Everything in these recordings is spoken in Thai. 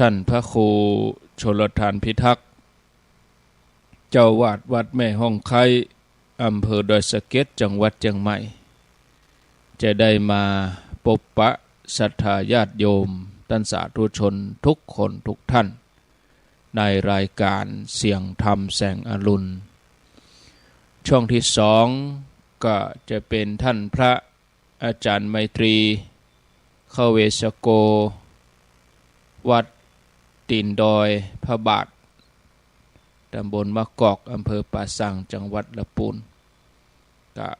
ท่านพระครูชลทานพิทักษ์เจ้าวาดวัดแม่ห้องไคอำเภอดอยสะเก็ดจังหวัดเชียงใหม่จะได้มาพบปะศรัทธาญาติโยมท่านสาธุชนทุกคนทุกท่านในรายการเสียงธรรมแสงอรุณช่วงที่สองก็จะเป็นท่านพระอาจารย์ไมตรีเข้าเวสโกวัดตีนดอยพระบาทตำบลมะกอกอำเภอป่าสังจังหวัดลำพูนกับ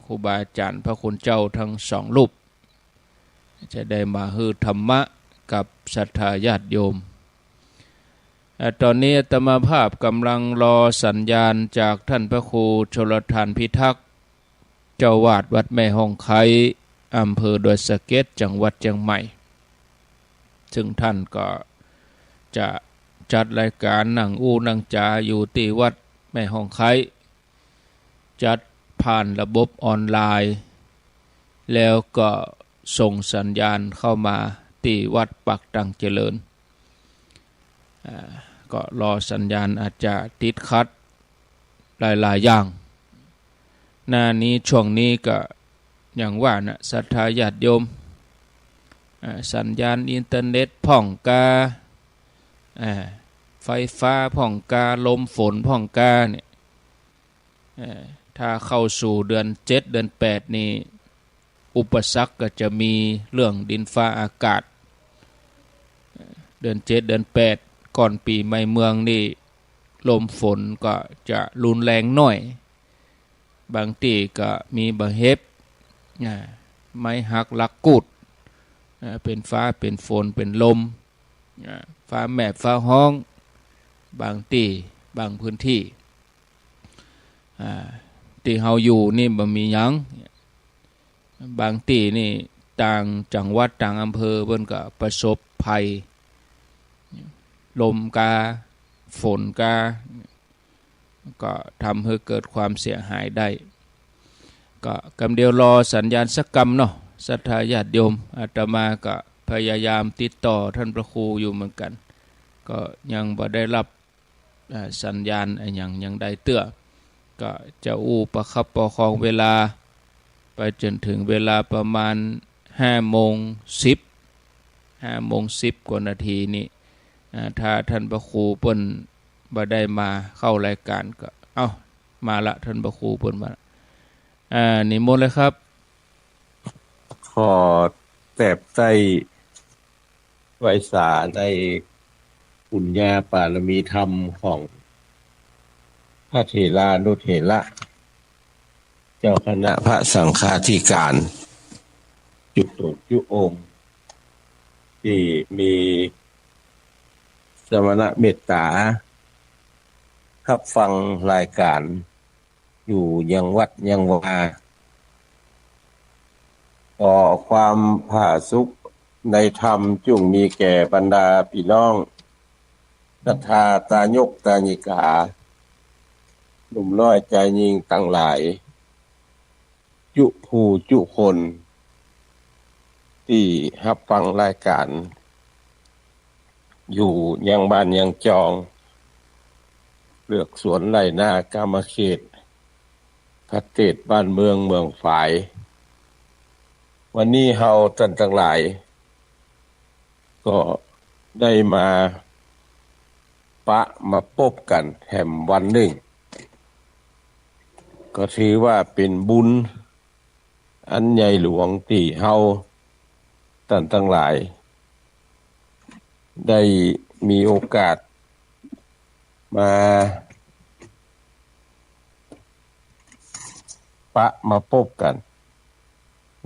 ครูบาอาจารย์พระคุณเจ้าทั้งสองรูปจะได้มาฮือธรรมะกับศรัทธาญาติโยมตอนนี้อาตมาภาพกำลังรอสัญญาณจากท่านพระครูชลทานพิทักษ์เจ้าวาดวัดแม่ห้องไคอำเภอดอยสะเก็ดจังหวัดเชียงใหม่ซึ่งท่านก็จะจัดรายการนั่งอู้นั่งจาอยู่ที่วัดแม่ห้องไคจัดผ่านระบบออนไลน์แล้วก็ส่งสัญญาณเข้ามาที่วัดปักตังเจริญก็รอสัญญาณอาจจะติดขัดหลายๆอย่างหน้านี้ช่วงนี้ก็อย่างว่านะศรัทธาญาติโยมสัญญาณอินเทอร์เน็ตพ่องกาไฟฟ้าพ่องกาลมฝนพ่องกาเนี่ยถ้าเข้าสู่เดือน7เดือน8นี่อุปสรรคก็จะมีเรื่องดินฟ้าอากาศเดือน7เดือน8ก่อนปีใหม่เมืองนี่ลมฝนก็จะรุนแรงหน่อยบางทีก็มีบะเฮ็บไม้หักลักกุดเป็นฟ้าเป็นฝนเป็นลมฟ้าแมบฟ้าห้องบางที่บางพื้นที่ที่เฮาอยู่นี่บ่มีหยังบางที่นี่ต่างจังหวัดต่างอำเภอเพิ่นก็ประสบภัยลมกาฝนกาก็ทำให้เกิดความเสียหายได้ก็กำเดียวรอสัญญาณสักกำเนาะศรัทธาญาติโยมอาตมาก็พยายามติดต่อท่านพระครูอยู่เหมือนกันก็ยังบ่ได้รับสัญญาณยังได้เตื้อก็จะอู้ประคับประคองเวลาไปจนถึงเวลาประมาณ5:10กว่านาทีนี้ถ้าท่านพระครูเพิ่นบ่ได้มาเข้ารายการก็มาละท่านพระครูเพิ่นมานิมนต์เลยครับขอแตบใต้ไวสาได้ปุญญาปารมีธรรมของพระเถรานุเถระเจ้าคณะพระสังฆาธิการจุดจุองค์ที่มีสมณเมตตารับฟังรายการอยู่ยังวัดยังวาขอความผาสุกในธรรมจงมีแก่บรรดาพี่น้องศรัทธาตายกตาญิกาหนุ่มน้อยใจยิงตั้งหลายจุผู้จุคนที่รับฟังรายการอยู่ยังบ้านยังจองเลือกสวนไร่นากามเขตประเทศบ้านเมืองเมืองฝายวันนี้เฮาท่านทั้งหลายก็ได้มาพบกันแห่มวันหนึ่งก็ถือว่าเป็นบุญอันใหญ่หลวงที่เฮาท่านทั้งหลายได้มีโอกาสมาพบกัน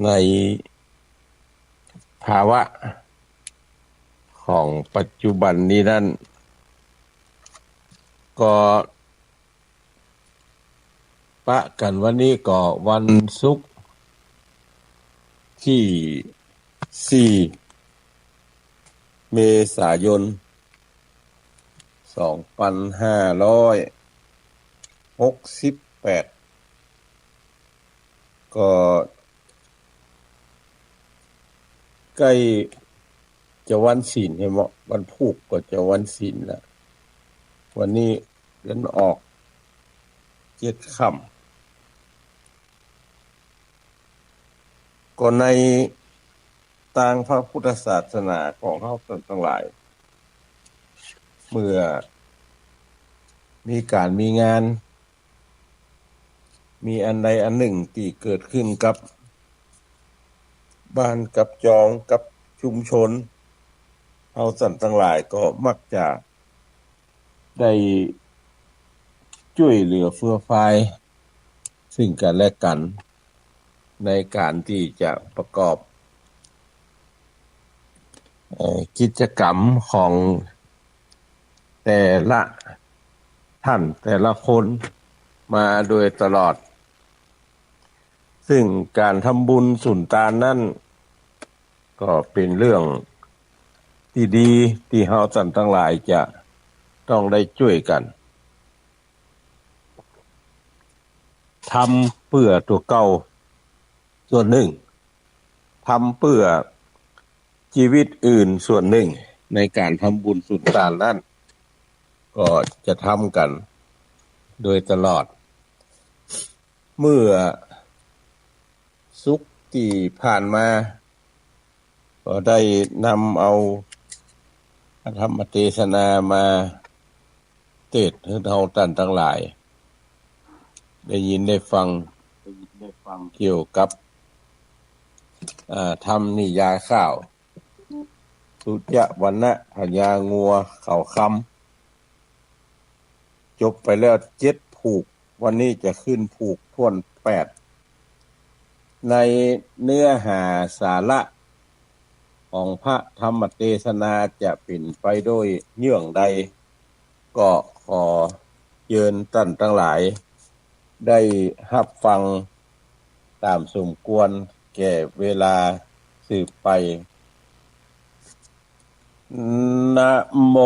ในภาวะของปัจจุบันนี้นั่นก็ปะกันวันนี้ก็วันศุกร์ที่4เมษายน2568ก็ใกล้ จะวันศีลให้เหมาะวันผูกก็จะวันศีลละวันนี้เดือนออก7 ค่ำก็ในทางพระพุทธศาสนาของเฮาทั้งหลายเมื่อมีการมีงานมีอันใดอันหนึ่งที่เกิดขึ้นกับบ้านกับจองกับชุมชนเฮาทั้งหลายก็มักจะได้ช่วยเหลือเฟื้อเฟื้อซึ่งกันและกันในการที่จะประกอบกิจกรรมของแต่ละท่านแต่ละคนมาโดยตลอดซึ่งการทำบุญสุนทานนั้นก็เป็นเรื่องที่ดีที่เฮาทั้งหลายจะต้องได้ช่วยกันทำเพื่อตัวเก่าส่วนหนึ่งทำเพื่อชีวิตอื่นส่วนหนึ่งในการทำบุญสุนทานนั้นก็จะทำกันโดยตลอดเมื่อสุขที่ผ่านมาก็ได้นำเอาพระธรรมเทศนามาเทศน์ให้เฮาท่านทั้งหลายได้ยินได้ฟังเกี่ยวกับธรรมนิยายข้าวสุจยวรรณพญางัวเขาคำจบไปแล้ว7ผูกวันนี้จะขึ้นผูกท่วน8ในเนื้อหาสาระของพระธรรมเทศนาจะเป็นไปโดยเนื่องใดก็ขอเชิญท่านทั้งหลายได้รับฟังตามสมควรแก่เวลาสืบไปนะโม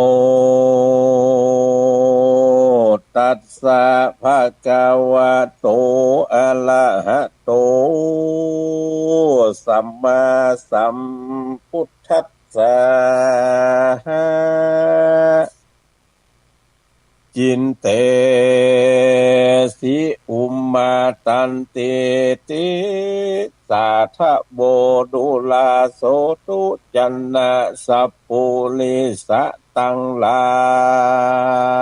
ตัสสะภะคะวะโตอะระหะโตสัมมาสัมพุทธัสสะจินเตสิอุมมาตันเตติสาทะโบดุลาโสตุจันนะสัพพุลิสะตังหลา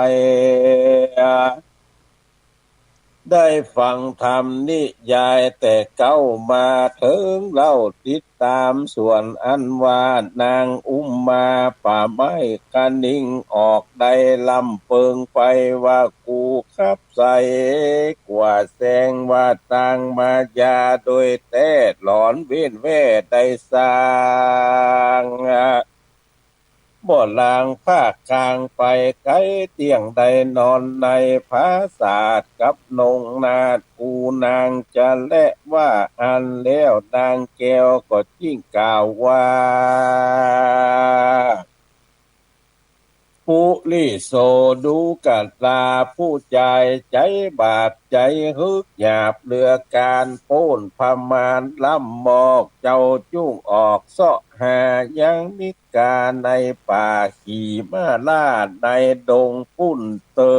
ยได้ฟังธรรมนิยายแต่เก้ามาถึงเล่าติดตามส่วนอันว่านางอุมมาป่าไม้กะนิ่งออกได้ลำเปิงไปว่ากูขับใส่กว่าแสงว่าต่างมายาโดยแท้หลอนเว้นแว่ได้สร้างบ่ลางภาคกลางไปไกลเตียงใดนอนในภาษาทกับนงนาดกูนางจะและว่าอันแล้วนางแก้วก็จิ้งกล่าวว่าปุริโสดูกัตตาผู้ใจใจบาดใจฮึกหยาบเรือการโป้นพมานล่ำหมอกเจ้าจุ้งออกเสาะหายังมิกาในป่าขี่มาล่าในดงปุ่นเตอ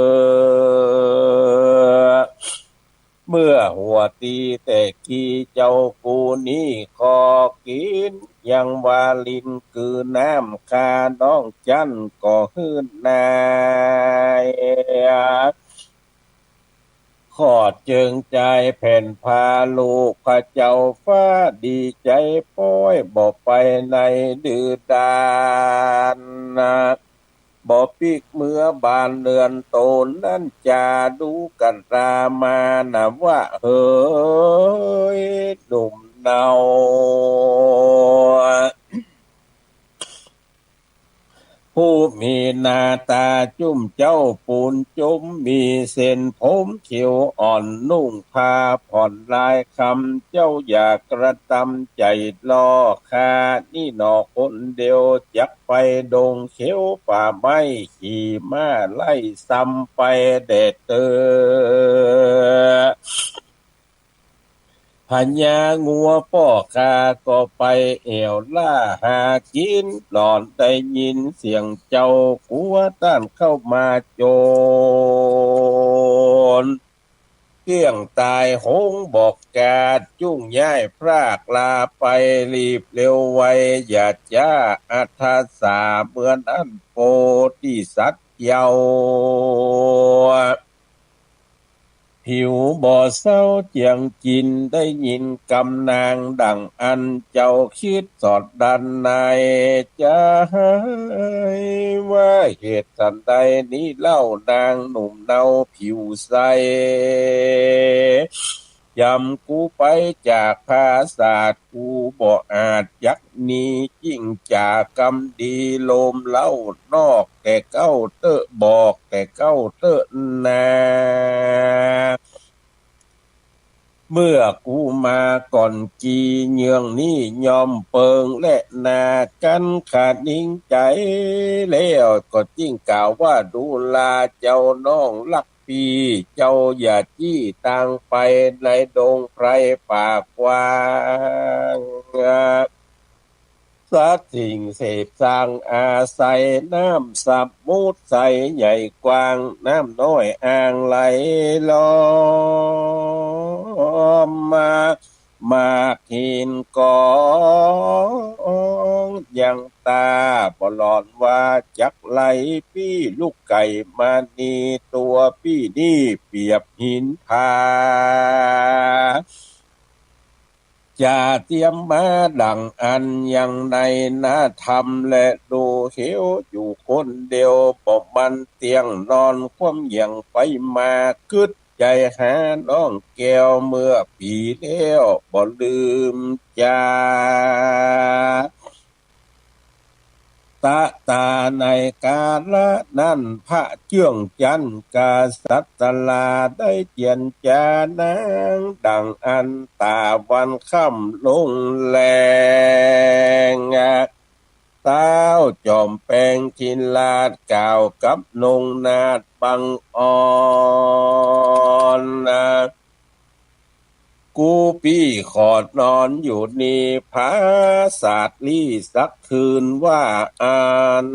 เมื่อหัวตีแต่กี้เจ้ากูนี้ขอกินยังวาลินคือน้ำคาน้องจันก็ฮื้นนายขอดเจิงใจแผ่นพาลูกพระเจ้าฟ้าดีใจป้อยบอกไปในดือดานบ่ปิกเมื่อบานเรือนโตนนั่นจะดูกันรามานะว่าเฮ้ยหนุ่มเนาผู้มีหน้าตาจุ้มเจ้าปูนจุ้มมีเส้นผมเขียวอ่อนนุ่งผ้าผ่อนลายคำเจ้าอยากกระทำใจล่อคานี่หนอคนเดียวจักไปดงเขียวป่าไม้ขี่ม้าไล่ซ้ำไปแดดเตอ พญางัวป้อกาก็ไปแอวล่าหากินหลอนได้ยินเสียงเจ้ากลัวต้านเข้ามาโจรเกี้ยงตายหงบอกกาดจุ้งย้ายพรากลาไปรีบเร็วไวอย่าจ้าอัธสาเหมือนอันโปที่สัตว์เยาหิวบ่เศร้าเจียงจินได้ยินกำนางดังอันเจ้าคิดสอดดันในใจว่าเหตุสันใดนี้เล่านางหนุ่มเนาผิวใสยำกูไปจากภาษาทกูบ่อาจยักนียิ่งจากกำดีโลมเล่านอกแต่เก้าเตอะบอกแต่เก้าเตอะนาเมื่อกูมาก่อนกีเยืองนี้ยอมเปิงและนากันขาดนิ่งใจแล้วก็จิ้งกล่าวว่าดูลาเจ้าน้องลักปีเจ้าอย่าจี้ต่างไปในดงไพรป่ากว้างสัตว์สิ่งเสพสร้างอาศัยน้ำสับมูดใสใหญ่กว้างน้ำน้อยอ่างไหลล้อมมาหินกองยังตาบ่หลอนว่าจักไหลพี่ลูกไก่มานีตัวพี่นี่เปรียบหินพาจะเตรียมมาดังอันยังในนาธรรมและดูเขียวอยู่คนเดียวบอกมันเตียงนอนความเหี่ยงไปมาคึดใจหาน้องแก้วเมื่อปีแล้วบ่ลืมจาตาตาในกาละนั้นพระเจื่องจันกาสัตลาได้เจียนจานางดังอันตาวันค่ำลงแรงเต้าจอมแปลงทินลาดกล่าวกับนงนาดบังอ่อนกูปี้ขอดนอนอยู่นี่ภาศาสตร์ลี่สักคืนว่าอ่าน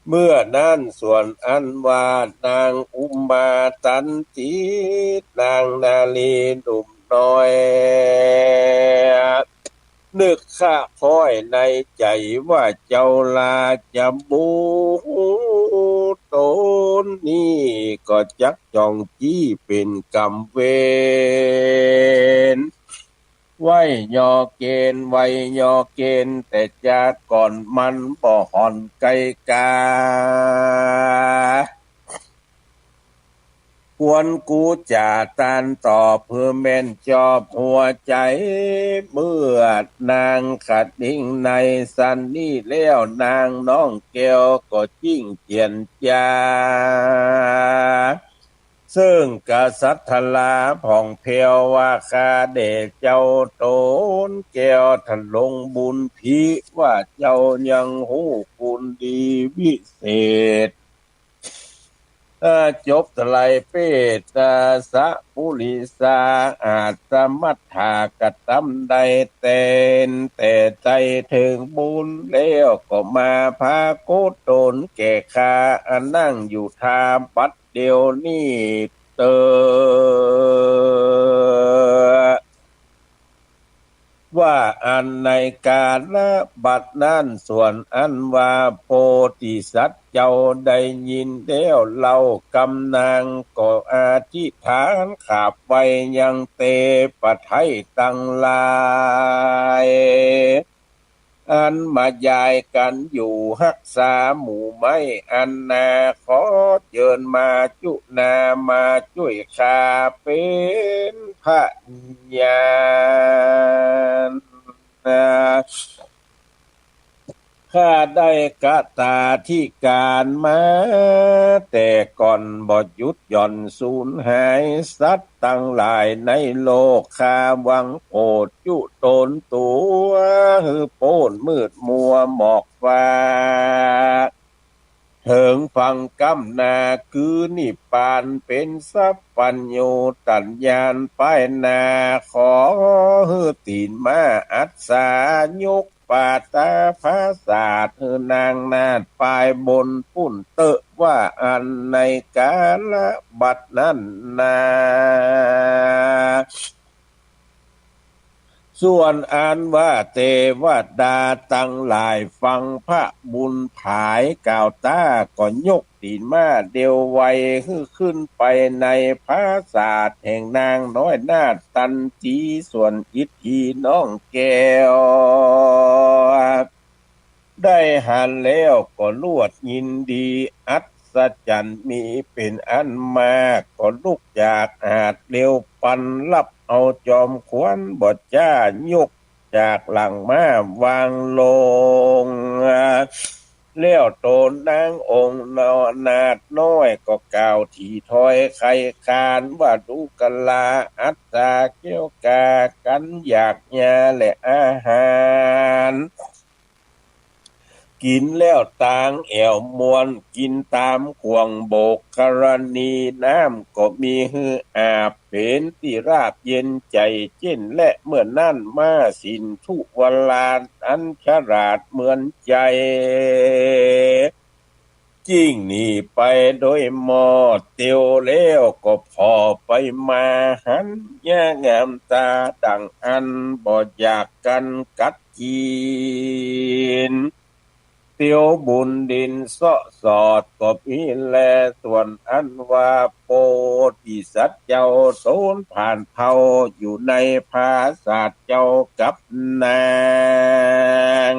เมื่อนั้นส่วนอันว่านางอุมมาตันตินางนาลีหนุ่มน้อยนึกข้าพ้อยในใจว่าเจ้าลาจะบูโตนนี่ก็จักจองจี้เป็นกรรมเวรไว้ยอเกณฑ์ไว้ยอเกณฑ์แต่จากก่อนมันบ่ห่อนไกกาควรกูจะตานต่อเพื่อแม่นจอบหัวใจเมื่อนางขัดดิ่งในสันนี่แล้วนางน้องแก้วก็จิ้งเจียนจาซึ่งกษัตริย์ลาผ่องเพวว่าคาเดชเจ้าโตนแก้วท่านลงบุญพีว่าเจ้ายังหูคุณดีวิเศษจบทลายเป็ดสะปุริสาอาจสมัทธากตำใดเตนแต่ใจถึงบุญแล้วก็มาพาโกตนแก่คาอันนั่งอยู่ทาบัดเดียวนี่เตอว่าอันในกาลบัดนั้นส่วนอันว่าโพธิสัตว์เจ้าได้ยินแล้วเล่ากำนางก็อธิษฐานขาบไว้ยังเตปะไทยตั้งหลายอันมายายกันอยู่รักษาหมู่ไม้อันนาขอเชิญมาจุนามาช่วยข้าเป็นพระญาณข้าได้กตาที่การมาแต่ก่อนบ่หยุดหย่อนสูญหายสัตว์ตั้งหลายในโลกข้าหวังโปรดจุตนตัวหือโป้นมืดมัวหมอกฟ้า เถิงฟังกำนาคือนิพพานเป็นสัพพัญญูตัญญาณไปนาขอฮือตีนมาอัศสายกปาตาภาษาทเธอนางนาดปลายบนปุ่นเตอะว่าอันในกาลบัดนั้นนาส่วนอันว่าเทวดาตั้งหลายฟังพระบุญผายกล่าวตาก็ยกตีนมาเดียวไวขึ้นไปในพระศาสตร์แห่งนางน้อยนาฏตันจีส่วนอิทธีน้องแก้วได้หันแล้วก็ลวดยินดีอัศจรรย์มีเป็นอันมากก็ลุกจากอาจเร็วปันรับเอาจอมขวัญบทจ้ายกจากหลังมาวางลงแล้วโตนางองค์นาดน้อยก็กล่าวที่ถ้อยใครคานว่าดูกะลาอัตตาเกี่ยวกากันอยากยาและอาหารกินแล้วต่างแอวมวนกินตามขวงโบกกรณีน้ำก็มีฮืออาบเป็นที่ราบเย็นใจเจ็นและเมื่อนั่นมาสินทุวลาอันฉลาดเหมือนใจจิ้งหนีไปโดยหมอดเตียวแล้วก็พอไปมาหันแย่งามตาดังอันบ่อยากกันกัดกินเตียวบุญดินเสาะสอดก็มีแลส่วนอันว่าโปธิสัตว์เจ้าโซนผ่านเผาอยู่ในภาษาเจ้ากับนาง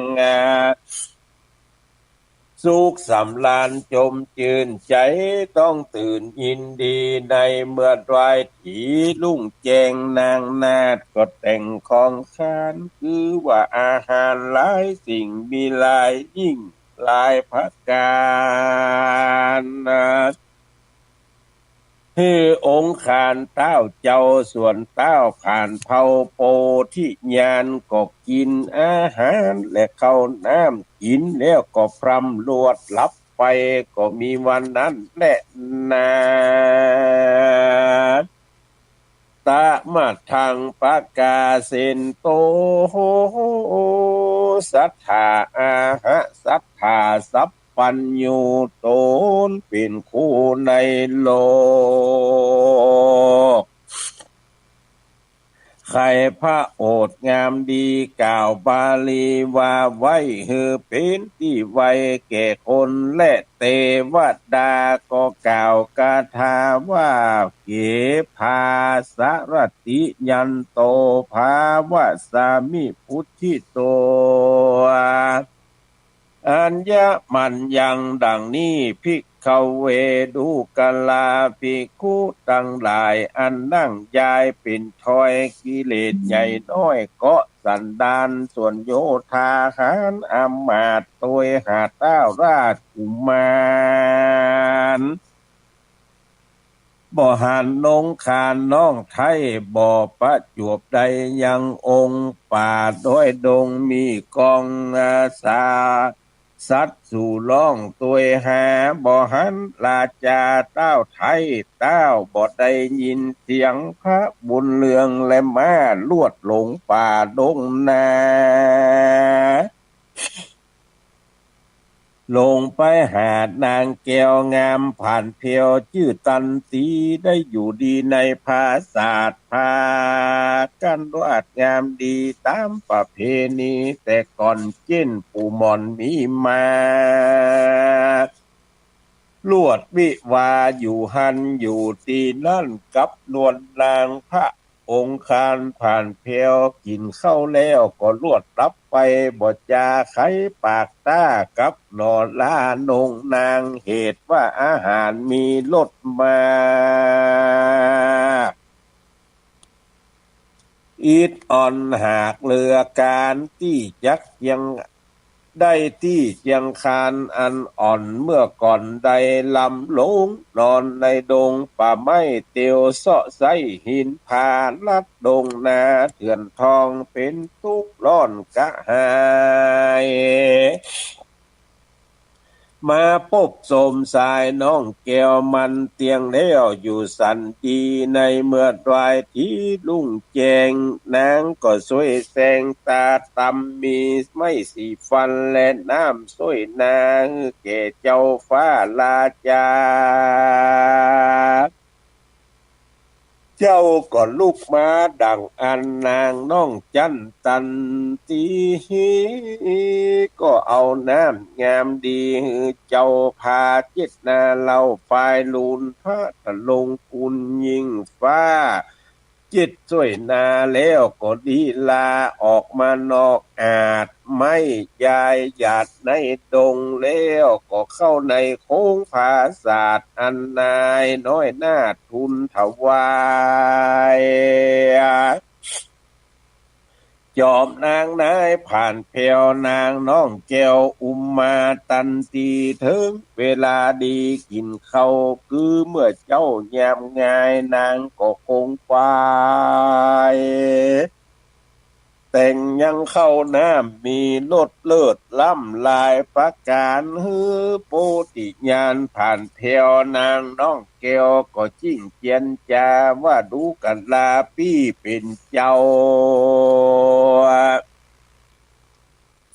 สุขสำราญจมจืนใจต้องตื่นยินดีในเมื่อไรถีลุ่งแจงนางนาดก็แต่งของขานคือว่าอาหารหลายสิ่งมีหลายยิ่งหลายประการคือองค์ขานเต้าเจ้าส่วนเต้าผ่านเผาโปธิญาณก็กินอาหารและเข้าน้ำกินแล้วก็พรำลวดลับไปก็มีวันนั้นแหละนาตะมาทางปากาเซนโตสัทธาอาหะสัทธาสัพปัญญูโตนเป็นคู่ในโลกใครพระโอษฐ์งามดีกล่าวบาลีว่าไว้ฮือเป็นที่ไวแก่คนและเทวดาก็กล่าวกาถาว่าเกภาสรติยันโตภาวะสามิพุทธิโตอัญญมันยังดังนี้ภิกขเวดูกลาภิกขุตั้งหลายอันนั่งยายเป็นทอยกิเลสใหญ่น้อยเกาะสันดานส่วนโยธาหารอำมาตย์ตวยหาเต้าราชกุมารบ่หันนงคานน้องไทยบ่ประจวบใดยังองค์ป่าโดยดงมีกองอาสาสัตว์สู่ล่องตัวหาบ่หันราชาเต้าไทยเต้าบ่ได้ยินเสียงพระบุญเรืองและมาลวดหลงป่าดงนาลงไปหาดนางแก้วงามผ่านเพียวชื่อตันตีได้อยู่ดีในภาษาทพากันวาดงามดีตามประเพณีแต่ก่อนเจ้นปู่มอนมีมาลวดวิวาอยู่หันอยู่ตีนั่นกับนวลนางพระองค์คานผ่านเพียวกินเข้าแล้วก็ลวดรับไปบทจาไขปากต้ากับนอนลานงนางเหตุว่าอาหารมีลดมาอีดอ่อนหากเรือการที่ยักยังได้ที่เจียงคานอันอ่อนเมื่อก่อนใดลำหลงนอนในดงป่าไม้เตียวเสาะไสหินผาลัดดงนาเถื่อนทองเป็นทุกร้อนกะหาย มาพบสมสายน้องแก้วมันเตียงแล้วอยู่สันติในเมื่อวายที่ลุ่งแจงนางก็สวยแสงตาตำมีไม่สีฟันและน้ำสวยนางแก่เจ้าฟ้าลาจา เจ้าก็ลูกมาดังอันนางน้องจันตันตีก็เอาน้ำงามดีเจ้าพาเจ็ดนาเล่าพายลูนพระทะลงกุลยิงฟ้าจิตสวยนาแล้วก็ดีลาออกมานอกอาจไม่ยายหยาดในดงแล้วก็เข้าในโค้งผาศาสตร์อันนายน้อยหน้าทุนถวายจอมนางนายผ่านเพวานางน้องแก้วอุมมาตันตีถึงเวลาดีกินข้าวคือเมื่อเจ้ายามง่ายนางก็คงไปแต่งยังเข้าน้ำมีลดเลิศล้ำลายประการฮือโปติญาณผ่านเพวนางน้องแก้วก็จิ้งเจียนจาว่าดูกันลาปี้เป็นเจ้า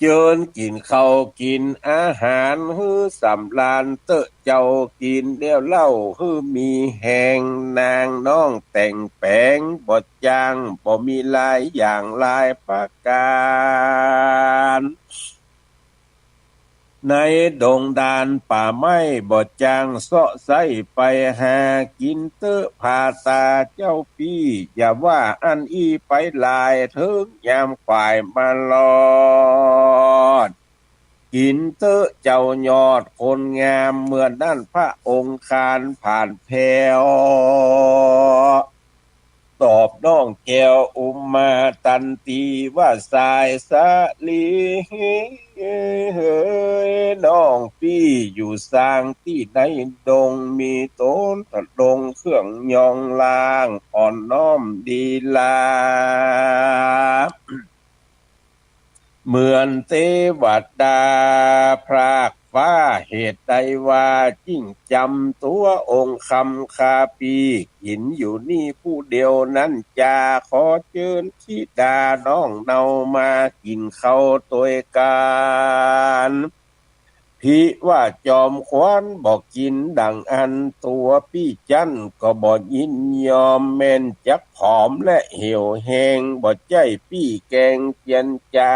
เจิญกินข้าวกินอาหารฮือสำราญเตอะเจ้ากินเลี้ยวเหล้าฮือมีแหงนางน้องแต่งแปลงบ่จางบ่มีลายอย่างลายประการในดงดานป่าไม้บ่จางเสาะไส้ไปหากินเตอะผาตาเจ้าพี่อย่าว่าอันอีไปลายถึงยามฝ่ายมาลอด กินเตอะเจ้ายอดคนงามเมื่อนั่นพระองค์คานผ่านแพวตอบน้องแก้วอุมมาตันตีว่าสายสะลีเฮ้ยน้องพี่อยู่สร้างที่ในดงมีต้นตะดงเครื่องยองลางอ่อนน้อมดีลา เหมือนเทวดาพรากฟ้าเหตุใดว่าจิ้งจำตัวองค์คำคาปีกินอยู่นี่ผู้เดียวนั้นจาขอเชิญธิดาน้องเนามากินเขาตัวกันพี่ว่าจอมขวัญบอกกินดังอันตัวพี่จันก็บอกยินยอมแม่นจักผอมและเหี่ยวแหงบอกใจพี่แกงเจียนจา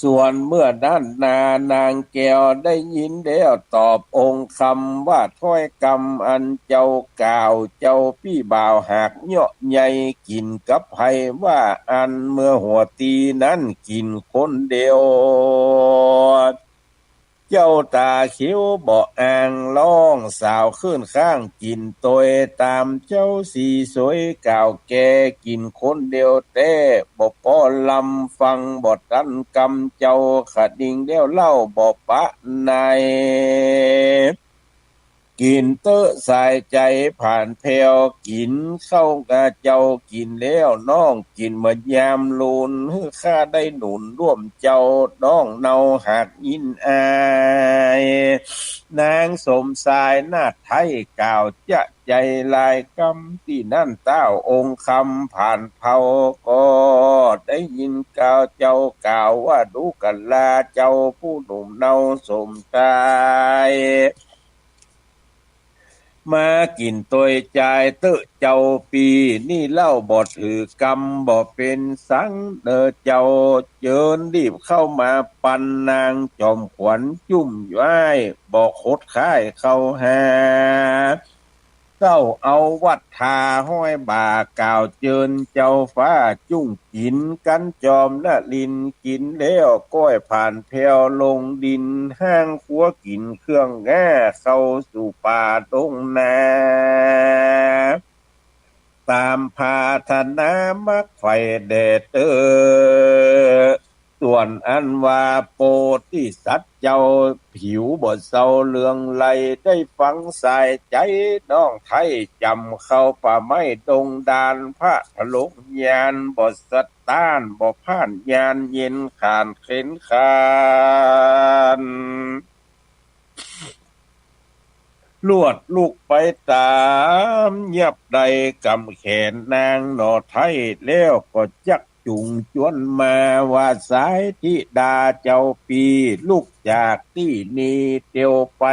ส่วนเมื่อด้านนานางแก้วได้ยินแล้วตอบองค์คำว่าถ้อยคำอันเจ้ากล่าวเจ้าพี่บ่าวหากเหาะใหญ่กินกับไผว่าอันเมื่อหัวตีนั้นกินคนเดียวเจ้าตาเขียวบ่อ่างล่องสาวขึ้นข้างกินตัวตามเจ้าสีสวยก่าวแก่กินคนเดียวแต่บ่พอลำฟังบ่ทันกำเจ้าขัดดิ่งเดียวเล่าบ่ปะในกินเตอะสายใจผ่านแผวกินเข้ากะเจ้ากินแล้วน้องกินเมื่อยามลูนข้าได้หนุนร่วมเจ้าน้องเนาหากยินอายนางสมสายนาฏไทยกล่าวจะใจลายกำที่นั่นเต้าองค์คำผ่านเผาก็ได้ยินกล่าวเจ้ากล่าวว่าดูกันลาเจ้าผู้หนุ่มเนาสมตายมากินตัวใจเตอะเจ้าปีนี่เล่าบ่ถือกรรมบ่เป็นสังเดอเจ้าเจิญรีบเข้ามาปันนางจอมขวัญจุ่มย้ายบ่คดค่ายเข้าหาเจ้าเอาวัดทาห้อยบ่ากล่าวเจิญเจ้าฟ้าจุ่งกินกันจอมละลินกินแล้วก้อยผ่านแผวลงดินห้างขัวกินเครื่องแง่เข้าสู่ป่าดงนาตามพาธนามักไฟแดดตัว วนอันว่าโปธิสัตว์เจ้าผิวบ่เศร้าเลืองไหลได้ฟังสายใจน้องไทยจำเข้าป่าไม้ดงดานพระทะลุญาณบ่สะต้านบ่ผ่านญาณเย็นขานเข็นขานลวดลูกไปตามเงียบใดกำแขนนางหนอไทยแล้วก็จักจุงจวนมาว่าสายธิดาเจ้าปีลูกจากที่นี้เตียวไป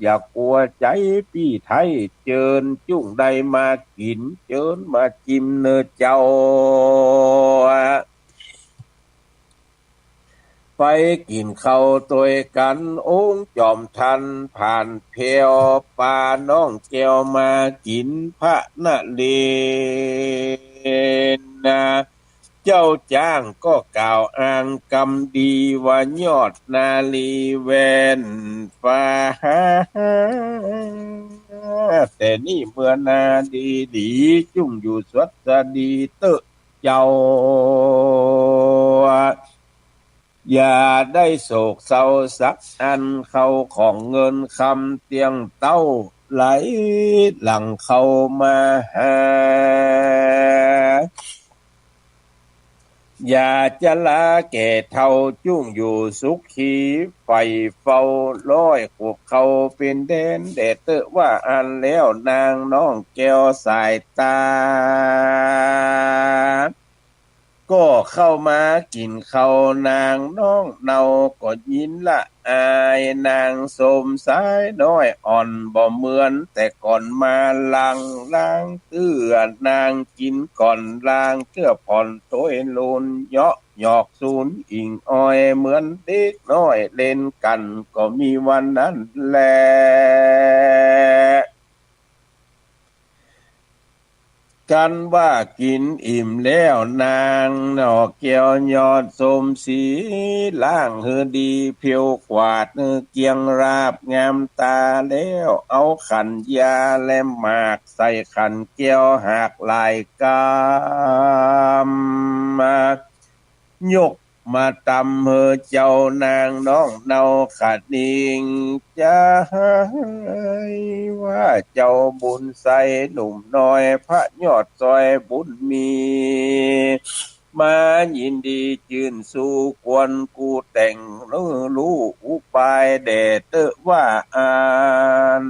อย่ากลัวใจพี่ไทยเจิญจุ่งใดมากินเจิญมาจิ้มเนื้อเจ้าไปกินข้าวตัวยกันองค์จอมทันผ่านเพวปาน้องแก้วมากินพระนเรศนาเจ้าจ้างก็กล่าวอ้างกำดีว่ายอดนาลีแวนฟ้าแต่นี่เมื่อนาดีดีจุ่งอยู่สวัสดีเตอเจ้าอย่าได้โศกเศร้าสักอันเขาของเงินคำเตียงเต้าไหลหลังเข้ามาหาอย่าจะลาแก่เท่าจุ่งอยู่สุขีไฟเฝ้าร้อยขวบเขาเป็นเด่นเดเตอว่าอันแล้วนางน้องแก้วสายตาก็เข้ามากินข้าวนางน้องเนาก็ยินละอายนางสมสายน้อยอ่อนบ่เหมือนแต่ก่อนมาล้างเตื้อนางกินก่อนล้างเตื้อผ่อนโถยลุนเหาะหยอกศูนย์อิงอ้อยเหมือนเด็กน้อยเล่นกันก็มีวันนั้นแลกันว่ากินอิ่มแล้วนางนอกเกี่ยวยอดสมสีล่างเฮือดีเพียวกวาดเกียงราบงามตาแล้วเอาขันยาและหมากใส่ขันเกี่ยวหักลายกามมายกมาตำเฮอเจ้านางน้องเนาขัดนิงจะให้ว่าเจ้าบุญใสหนุ่มน้อยพระยอดซอยบุญมีมายินดีจื่นสู่กวนกูแต่งรู้อุปายแด่เตอว่าอ่าน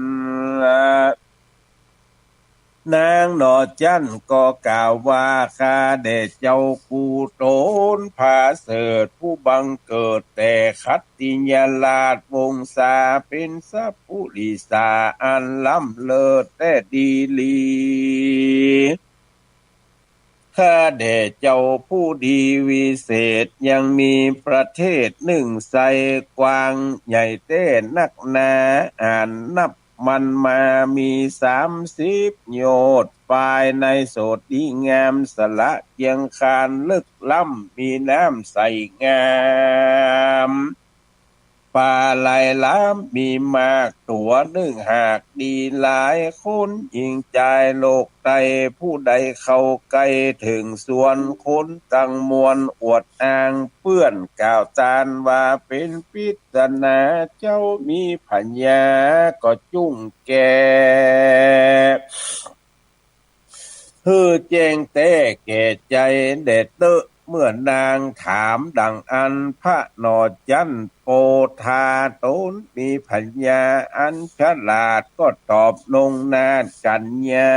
นางหนอจันก็กล่าวว่าข้าเดชเจ้ากูโตนผาเสดผู้บังเกิดแต่คัตติยาลาดวงศาเป็นสัพพุริสาอันล้ำเลิศแต่ดีลีข้าแด่เจ้าผู้ดีวิเศษยังมีประเทศหนึ่งใสกว้างใหญ่เต้นนักหนาอ่านนับมันมามี30 โยชน์ภายในโสดดีงามสละเกียงคานลึกล้ำมีน้ำใสงามปลาไหลล้ำมีมากตัวหนึ่งหากดีหลายคนยิงใจโลกไตผู้ใดเข้าใกล้ถึงส่วนคนตั้งมวลอวดอ้างเปื้อนกล่าวจานว่าเป็นพิจนาเจ้ามีปัญญาก็จุ้งแก่แจ้งแต่แก่ใจเด็ดเตอะเมื่อนางถามดังอันพระนอจันโปธาตนมีปัญญาอันฉลาดก็ตอบลงนาจัญญา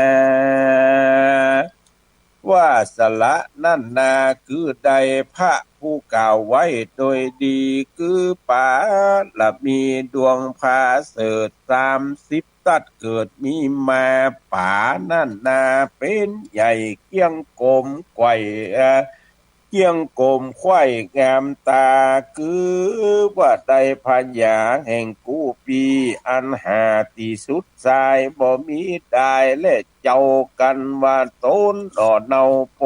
ว่าสละนั่นนาคือใดพระผู้กล่าวไว้โดยดีคือป่าละมีดวงพาเสด30 ตัดเกิดมีมาป่านั่นนาเป็นใหญ่เกี้ยงกลมไกวเกี้ยงกลมไข่งามตาคือว่าได้พัญญาแห่งกูปีอันหาที่สุดสายบ่มีได้และเจ้ากันว่าต้นดอเนาโพ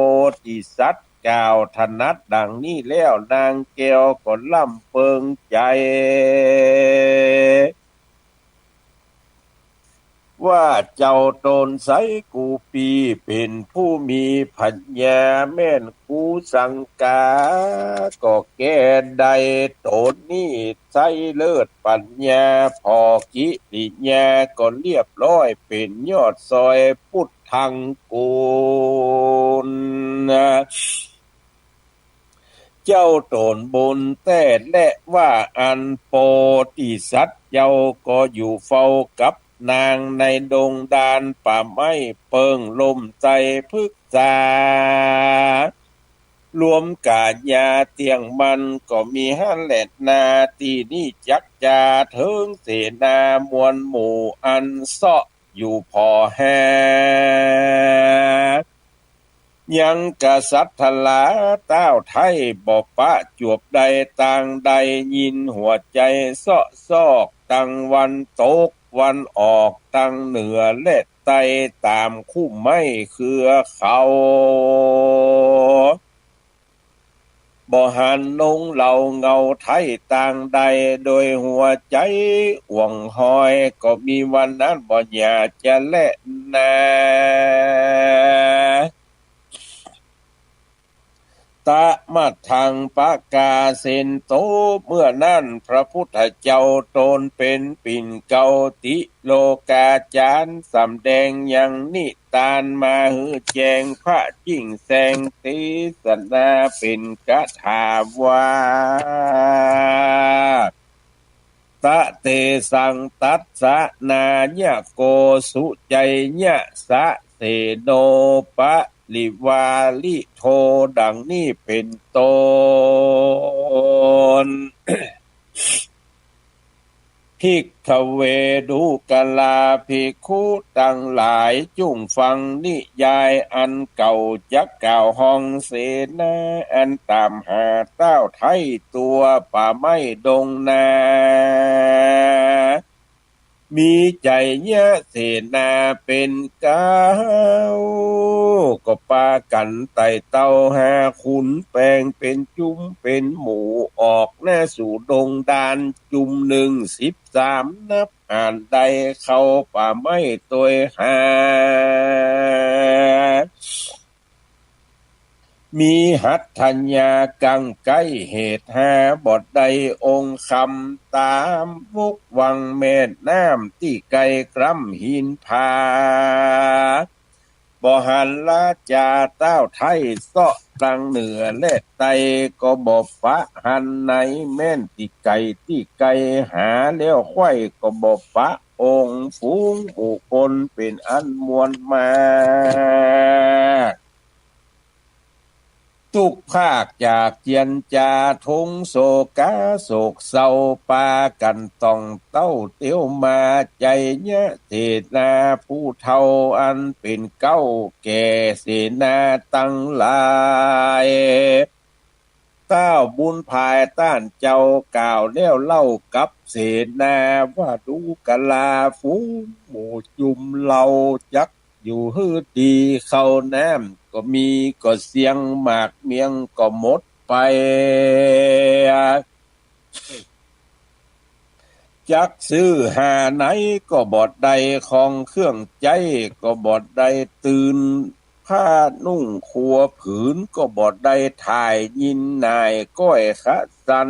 ธิสัตว์กล่าวถนัดดังนี้แล้วนางแก้วก็ล่ำเปิงใจ ว่าเจ้าตนไสกูปีเป็นผู้มีปัญญาแม่นกูสังกาก็แก่ใดตนนี้ใสเลิศปัญญาพอกิริยาก็เรียบร้อยเป็นยอดซอยพุทธังกูลเจ้าตนบนแต่และว่าอันโปติสัตว์เจ้าก็อยู่เฝ้ากับนางในดงดานป่าไม้เปิงลมใจพึกษารวมกาญาเตียงมันก็มีหันแหลดนาที่นี่จักจาเถิงเสนามวลหมู่อันเสาะอยู่พอแฮยังกษัตริย์ทลาเต้าไทยบอกปะจวบใดต่างใดยินหัวใจเสาะซอกตั้งวันตกวันออกตั้งเหนือและใต้ตามคู่ไม่เครือเขาบ่หันนงเหล่าเงาไทยต่างใดโดยหัวใจห่วงหอยก็มีวันนั้นบ่อยากจะแล่นาตะมัดทางปะกาเซนโตเมื่อนั้นพระพุทธเจ้าตนเป็นปิ่นเกาติโลกาจารย์สำแดงอย่างนิทานมาหือแจงพระยิ่งแสงติสนาเป็นกถาวาตะเตสังตัสสะนาญะโกสุใจญะสะเสโนปะลิวาลิโทดังนี้เป็นต้น ภิกขเวดุกลาภิกขุตั้งหลายจุ่งฟังนิยายอันเก่าจักกล่าวห้องเสนาอันตามหาเต้าไทยตัวป่าไม้ดงนามีใจยะเสนาเป็นเก้าก็ปากันไต่เต้าหาขุนแปลงเป็นจุ้มเป็นหมูออกหน้าสู่ดงดานจุ่ม1 13นับอ่านใดเข้าป่าไม้ตัวหามีหัตถัญญากังไกเหตุหาบทใดองค์คำตามมุกวังแม่น้ำที่ไกลกล้ำหินผาบ่หันลาจาเต้าไทยเสาะตังเหนือและไตก็บ่ปะหันไหนแม่นที่ไกลหาแล้วไข่ก็บ่ปะองค์ฝูงบุคคลเป็นอันมวลมาทุกภาคจากเจียนจาทงโศกาโศกเศร้าปากันต้องเต้าเตียวมาใจเนี้ยเสนาผู้เฒ่าอันเป็นเก้าแก่เสนาตั้งหลายเต้าบุญภายต้านเจ้ากล่าวแล้วเล่ากับเสนาว่าดูกะลาฟูหมู่จุมเหล่าจักอยู่ฮืดดีเข้าน้ำก็มีก็เสียงหมากเมียงก็หมดไปจักซื้อหาไหนก็บอดใดของเครื่องใจก็บอดใดตื่นผ้านุ่งขัวผืนก็บอดใดถ่ายยินนายก้อยขะสัน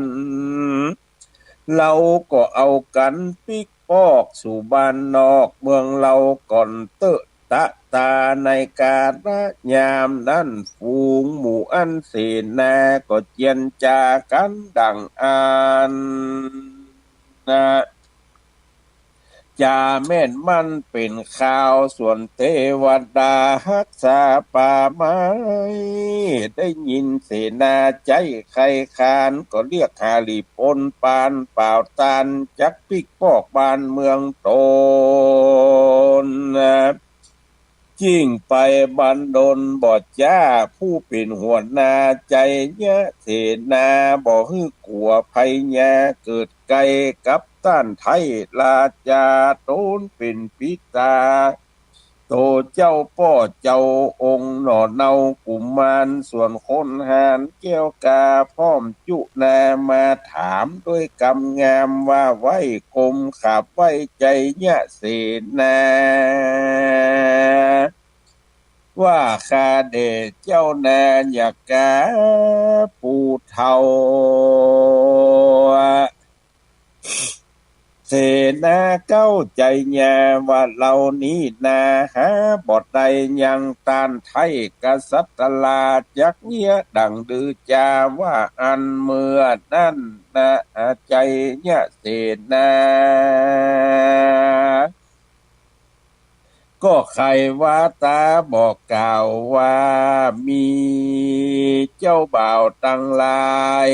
เราก็เอากันปิกปอกสู่บ้านนอกเมืองเราก่อนเตอะตะตาในการละยามนั้นฝูงหมู่อันเสนาก็เจียนจากันดังอ่านนะจาแม่นมันเป็นข่าวส่วนเทวดารักษาป่าไม้ได้ยินเสนาใจใครคานก็เรียกหาลีปนปานเปล่าตานจักปิกปอกบ้านเมืองตนจิ้งไปบันดลบอดจ้าผู้เป็นหัวหน้าใจยะเสนาบ่ฮึกขัวภัยยาเกิดไกลกับต้านไทยราชาโตนเป็นปิตา โตเจ้าป้อเจ้าองค์หน่อเนากุมารส่วนคนหานแก้วกาพร้อมจุนามาถามด้วยกำงามว่าไว้กรมขับไว้ใจเนี่ยเสนาว่าข้าเดชเจ้านาอยากกาปูเทาเสนาเก้าใจญาว่าเรานี้นาหาบทใดยังตานไทยกษัตริย์ลาจักเนียดังดือจาว่าอันเมื่อนั่นนะใจเนี่ยเสนาก็ใครว่าตาบอกกล่าวว่ามีเจ้าบ่าวตั้งหลาย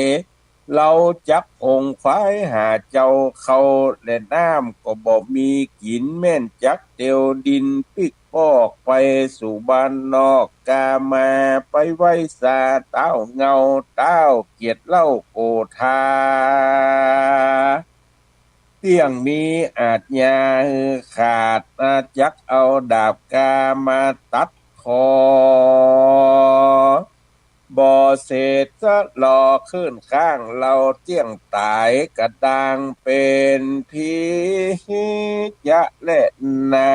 เราจักพงควายหาเจ้าเขาและน้ำก็บ่มีกินแม่นจักเตียวดินปิกปอกไปสู่บ้านนอกกามาไปไว้สาเต้าเงาเต้าเกียรติเล่าโกธาเตี้ยงมีอาจยาขาดจักเอาดาบกามาตัดคอบ่อเศษจะรอขึ้นข้างเราเจี้ยงตายกระดังเป็นพิยะและนา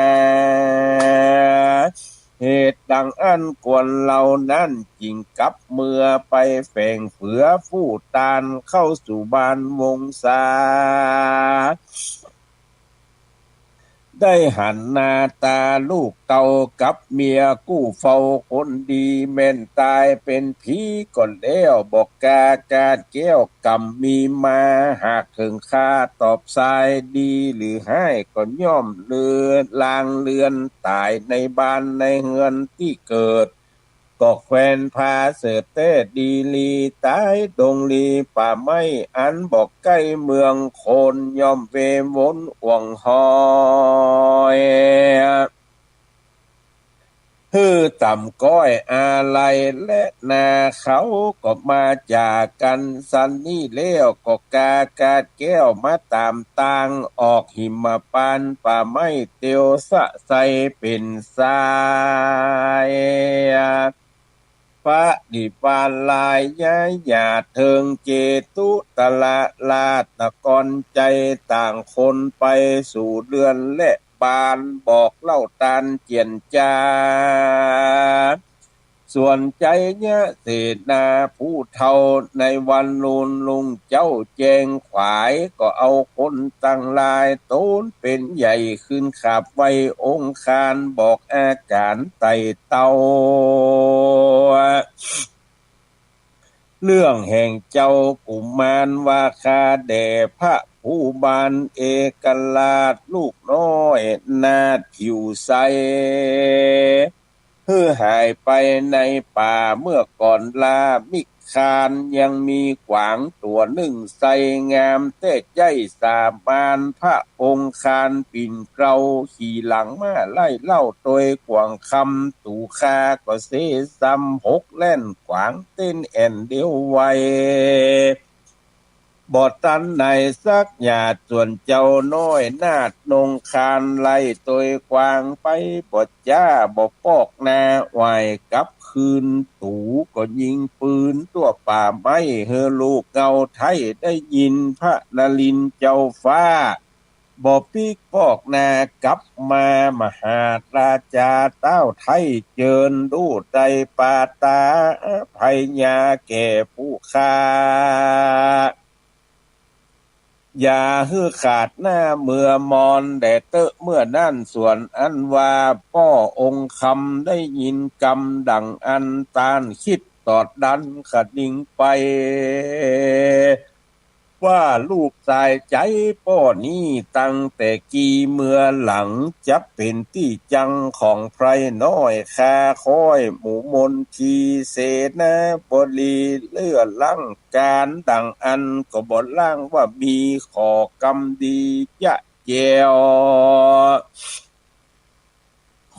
เหตุดังอันกวนเรานั้นจริงกับเมื่อไปแฝงเฝือฟู่ตานเข้าสู่บ้านวงศาได้หันหน้าตาลูกเต่ากับเมียกู้เฝ้าคนดีแม่นตายเป็นผีก่อนแล้วบอกกากาแก้วกำมีมาหากถึงค่าตอบสายดีหรือให้ก็ย่อมเลือนลางเลือนตายในบ้านในเฮือนที่เกิดก็แควนพาเสดเต้ดีลีตายดงลีป่าไม้อันบอกใกล้เมืองโคนย่อมเววนอ่วงหอยฮือต่ำก้อยอะไรและนาเขาก็มาจากกันสันนี่เลี้ยวก็กาแก้วมาตามตางออกหิมปานป่าไม้เตียวสะใสเป็นสายพระดิปานลายย้ายหยาเทิงเจตุตละลาตะกอนใจต่างคนไปสู่เดือนและบานบอกเล่าตานเจียนจาส่วนใจเนี่ยเสนาผู้เฒ่าในวันลูนลุงเจ้าแจงขวายก็เอาคนตั้งลายโตนเป็นใหญ่ขึ้นขับไว้องคารบอกอาการไต่เตาเรื่องแห่งเจ้ากุมารว่าคาแด่พระผู้บานเอกลาชลูกน้อยนาดผิวใสเพื่อหายไปในป่าเมื่อก่อนลามิคานยังมีขวางตัวหนึ่งใสงามเต้ใจสาบานพระองค์คานปิ่นเกลาขี่หลังมาไล่เล่าโดยกวางคำตู่คาก็เสซ้ำหกแล่นขวางเต้นแอนเดียวไวบอดตันในสักหยาดส่วนเจ้าน้อยนาดนงคานไล่ตัวกวางไปบอดจ้าบอปอกนาไหวกับคืนตูก็ยิงปืนตัวป่าไม้เฮลูกเงาไทยได้ยินพระนลินเจ้าฟ้าบอปีกปอกนากับมามหาราชาเต้าไทยเจิญดูใจปาตาภัยญาแก่ผู้ค้าอย่าฮือขาดหน้าเมื่อมอนแดดเตอะเมื่อนั่นส่วนอันว่าป้อองค์คำได้ยินกำดังอันตานคิดตอดดันขัดดิ่งไปว่าลูกชายใจป้อนี้ตั้งแต่กี่เมื่อหลังจะเป็นที่จังของไพรน้อยคาคอยหมู่มนทีเสนาบดีเลื่อลั่งการดังอันก็บ่ล่างว่ามีขอกำดีจะเจียว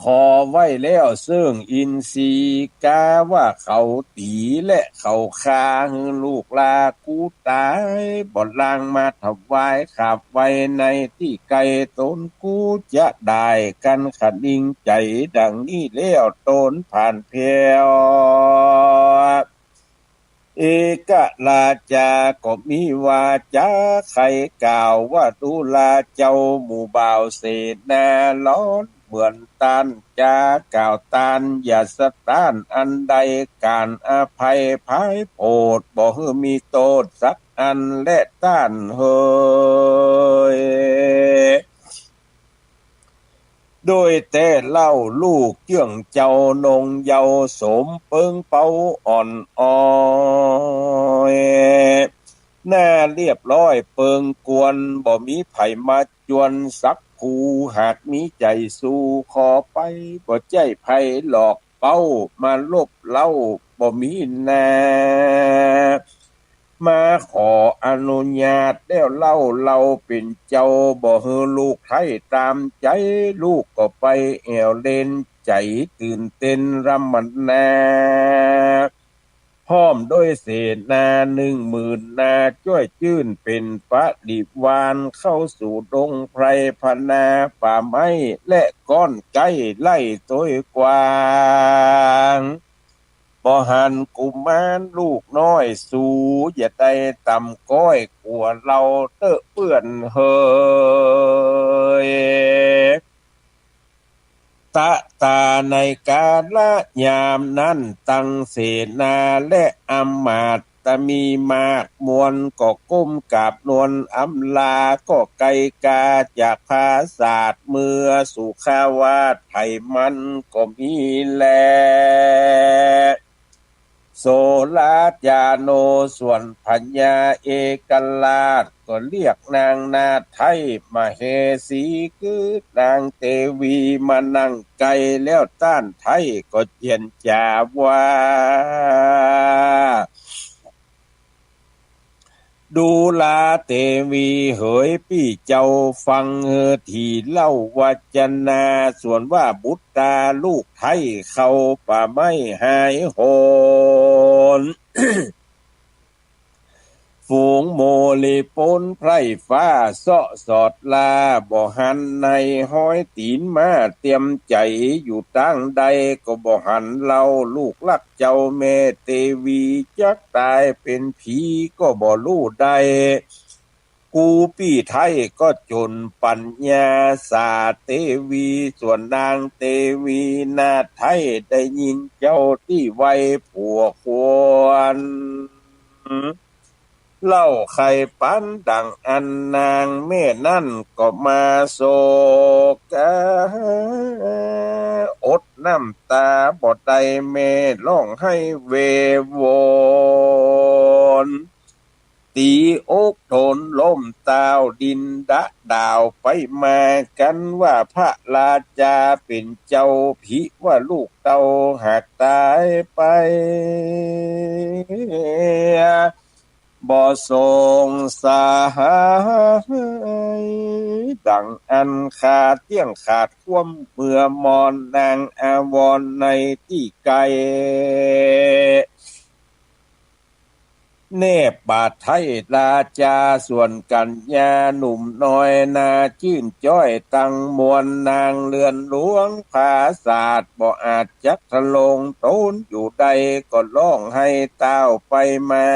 ข ขอไว้แล้วซึ่งอินทรีย์กาว่าเขาตีและเขาคาฮือลูกลากูตายบ่ลางมาถวายขับไว้ในที่ไกลตนกูจะได้กันขัดดิงใจดังนี้แล้วตนผ่านเพียวเอกลาจาก็มีวาจาใครกล่าวว่าดูลาเจ้าหมู่บ่าวเสนาล้อนเหมือนตานจากล่าวตานอย่าสะต้านอันใดการอภัยภายโปรดบ่ฮือมีโทษสักอันและต้านเฮยโดยแต่เล่าลูกเจื่องเจ้านงเยาสมเปิงเป้าอ่อนอ้อยหน้าเรียบร้อยเปิงกวนบ่มีไผมาจวนสักผู้หากมีใจสู้ขอไปบ่ใจไผหลอกเป้ามาลบเล่าบ่มีนามาขออนุญาตแล้วเล่าเราเป็นเจ้าบ่ฮือลูกไทยตามใจลูกก็ไปแอวเล่นใจตื่นเต้นรำมันนาพร้อมด้วยเสนา10,000นาจ้วยจื้นเป็นปฏิวานเข้าสู่ดงไพรพนาป่าไม้และก้อนไก่ไล่ตัวกวางบ่หันกุมารลูกน้อยสู่อย่าได้ต่ำก้อยกลัวเราเตอะเปื้อนเฮยตะตาในกาลยามนั้นตั้งเสนาและอำมาตย์มีมากมวลก็ก้มกราบนวลอำลาก็ไกลกาจากภาศาสตร์เมื่อสุขาวาสไผมันก็มีแลโสลาจาโนส่วนพัญญาเอกลาชก็เรียกนางนาไทยมาเฮสีคือนางเตวีมานั่งไกลแล้วต้านไทยก็เจียนจาว่าดูลาเตวีเหยพี่เจ้าฟังเฮอที่เล่าวัจนาส่วนว่าบุตรตาลูกไทยเข้าป่าไม่หายโหน ฝูงโมเลปนไพร่ฟ้าเสาะสอดลาบ่หันในห้อยตีนมาเตรียมใจอยู่ตั้งใดก็บ่หันเล่าลูกลักเจ้าแม่เตวีจักตายเป็นผีก็บ่รู้ใดกูปี้ไทยก็จนปัญญาสาเตวีส่วนนางเตวีนาไทยได้ยินเจ้าที่ไว้ผัวควรเล่าไข่ปันดังอันนางแม่นั่นก็มาโศกอดน้ำตาบ่ได้แม่ร้องให้เววอนตีอกโทนล้มตาวดินดะดาวไปมากันว่าพระราชาเป็นเจ้าภิว่าลูกเต้าหากตายไปบ่ทรงสายดังอันขาดเตี้ยงขาดความเมื่อมอนนางอาวรในที่ไกลเนบบาทไทยราชาส่วนกัญญาหนุ่มน้อยนาชื่นจ้อยตั้งมวลนางเรือนหลวงภาศาสตร์บ่อาจจักทะลงต้นอยู่ใดก็ร้องให้เต้าไปมา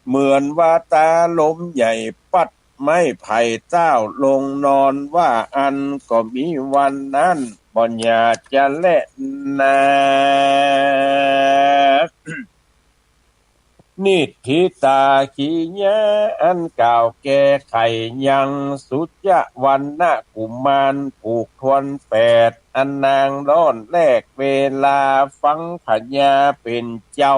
เหมือนว่าตาลมใหญ่ปัดไม่ไผ่เต้าลงนอนว่าอันก็มีวันนั้นบ่อยากจะเล่นนานิทิตาขีญะอันกล่าวแก้ไขยังสุจจะวันนะกุมารผูกทวน8อันนางร้อนแลกเวลาฟังพญาเป็นเจ้า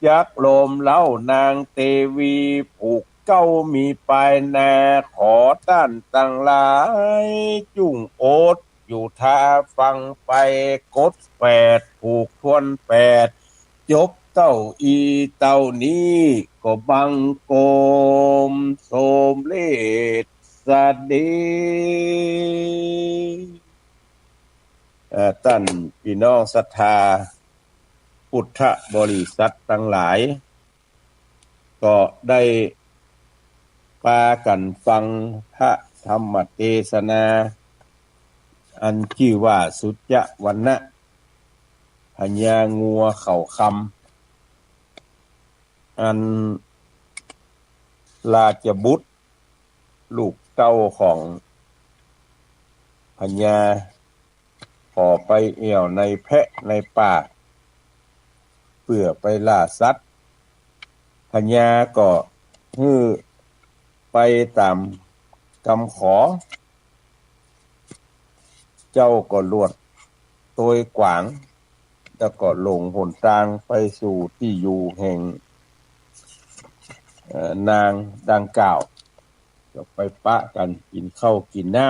ยักษ์โลมเล่านางเตวีผูกเก้ามีปลายนาขอต้านตั้งหลายจุ่งโอดอยู่ท่าฟังไปกด8ผูกทวน8จบเต้าอีเต้านี้ก็บังโกมโสมเลศโส สดีท่านพี่น้องศรัทธาพุทธบริษัททั้งหลายก็ได้พากันฟังพระธรรมเทศนาอันชื่อว่าสุจจวรรณะพญางัวเข่าคำอันราชบุตรลูกเต้าของพญาขอไปเอี่ยวในแพะในป่าเพื่อไปล่าสัตว์พญาก็ฮื้อไปตามคำขอเจ้าก็ลวดโตยกวางแล้วก็ลงหนทางไปสู่ที่อยู่แห่งนางดังกล่าวก็ไปปะกันกินข้าวกินน้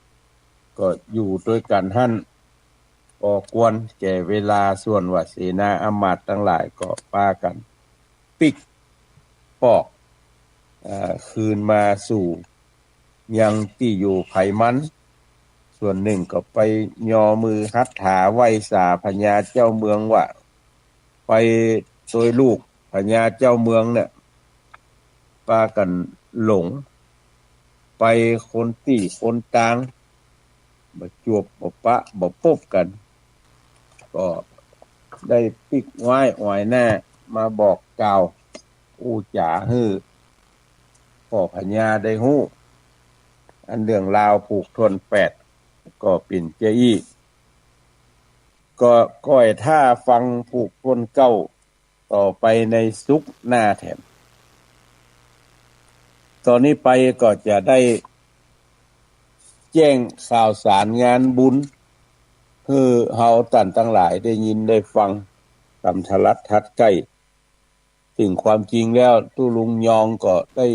ำก็อยู่ด้วยกันหั่นก็กวนแก่เวลาส่วนว่าเสนาอำมาตย์ทั้งหลายก็ปากันปิกปอกคืนมาสู่ยังที่อยู่ไผมันส่วนหนึ่งก็ไปยอมือหัตถาไหว้สาพญาเจ้าเมืองว่าไปโดยลูกพญาเจ้าเมืองเนี่ยปากันหลงไปคนตี้คนตางบ่จวบบ่ปะบ่พบกันก็ได้ปิกไว้อ้อยหน้ามาบอกกล่าวอู้จ๋าฮื้อพ่อพญาได้ฮู้อันเรื่องราวผูกทน8ก็เป็นเจ้าอี้ก็ก้อยท่าฟังผูกทนเก้าต่อไปในสุขหน้าแถมตอนนี้ไปก็จะได้แจ้งข่าวสารงานบุญคือเฮาท่านทั้งหลายได้ยินได้ฟังตามโทรทัศน์ใกล้ถึงความจริงแล้วตู้ลุงยองก็ได้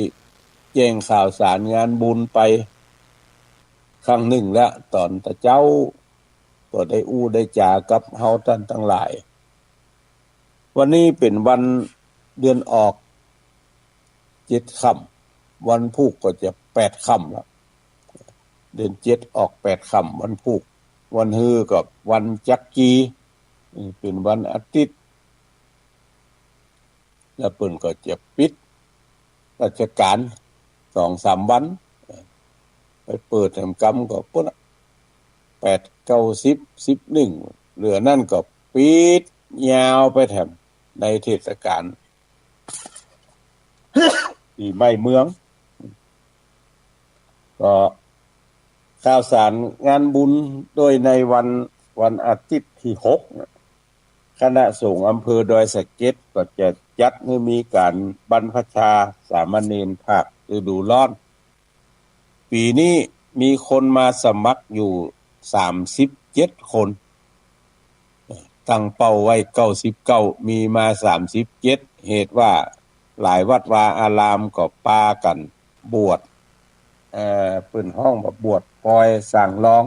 แจ้งข่าวสารงานบุญไปครั้งหนึ่งแล้วตอนตะเจ้าก็ได้อู้ได้จากับเฮาท่านทั้งหลายวันนี้เป็นวันเดือนออก7ค่ำวันพุธก็จะ8ค่ำแล้วเดือน7ออก8ค่ำวันพุธวันฮือกับวันจักรีเป็นวันอาทิตย์แล้วเพิ่นก็จะปิดราชการ 2-3 วันไปเปิดทำกรรมก็พุ่น8 9 10 11เหลือนั่นก็ปิดยาวไปแถมในเทศกาลปีใหม่เมืองก็ข่าวสารงานบุญโดยในวันอาทิตย์ที่6คณะสงฆ์อำเภอดอยสะเก็ดก็จะจัดให้มีการบรรพชาสามเณรภาคฤดูร้อนปีนี้มีคนมาสมัครอยู่37คนตั้งเป้าไว้99มีมา37เหตุว่าหลายวัดวาอารามก็ปากันบวชเปิ้นห้องแบบบวชปล่อยสร้างร้อง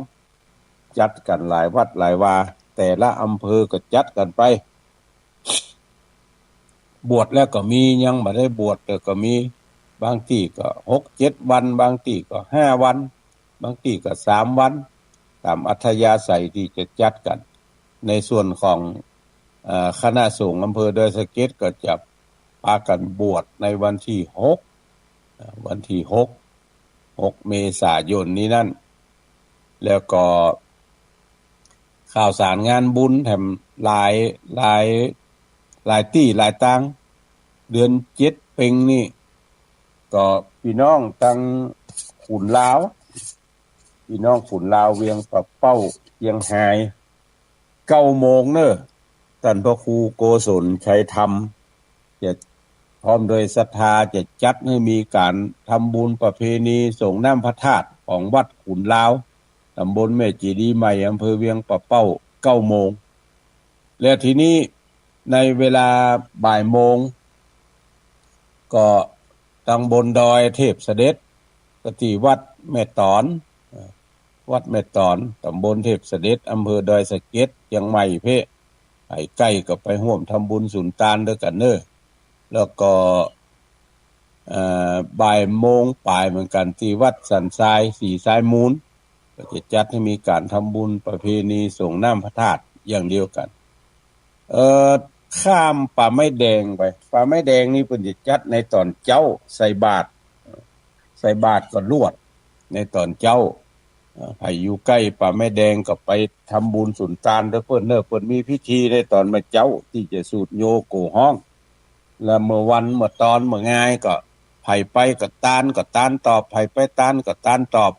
จัดกันหลายวัดหลายวาแต่ละอำเภอก็จัดกันไปบวชแล้วก็มียังบ่ได้บวชแต่ก็มีบางที่ก็ 6-7 วันบางที่ก็5วันบางที่ก็3วันตามอัธยาศัยที่จะจัดกันในส่วนของคณะสงฆ์อำเภอดอยสะเก็ดก็จะพากันบวชในวันที่6เมษายนนี้นั่นแล้วก็ข่าวสารงานบุญแถมหลายที่หลายตังเดือน7เพ็งนี่ก็พี่น้องทั้งขุนลาวพี่น้องขุนลาวเวียงปะเป้าเชียงไฮ้9โมงเด้อท่านพระครูโกศลชัยธรรมจะพร้อมโดยศรัทธาจะจัดให้มีการทำบุญประเพณีส่งน้ำพระธาตุของวัดขุนลาวตำบลแม่จีดีใหม่อำเภอเวียงปะเป้า9โมงแล้วทีนี้ในเวลาบ่ายโมงก็ตั้งบนดอยเทพเสด็จที่วัดแม่ตอนตำบลเทพเสด็จอำเภอดอยสะเก็ดเชียงใหม่เพ่ไอ้ใกล้ก็ไปร่วมทำบุญสุนทานด้วยกันเด้อแล้วก็ บ่ายโมงปลายเหมือนกันที่วัดสันทรายสีทรายมูลก็จะจัดให้มีการทำบุญประเพณีส่งน้ำพระธาตุอย่างเดียวกันข้ามป่าไม้แดงไปป่าไม้แดงนี่เพิ่นจะจัดในตอนเจ้าใส่บาตรก็ลวดในตอนเจ้าใครอยู่ใกล้ป่าไม้แดงก็ไปทำบุญสุนทานเด้อเพิ่นมีพิธีในตอนมาเจ้าที่จะสูดโยโกห้องแล้วเมื่อวันเมื่อตอนเมื่อง่ายก็ไผไปก็ตานตอบไผไปตานก็ตานตอบ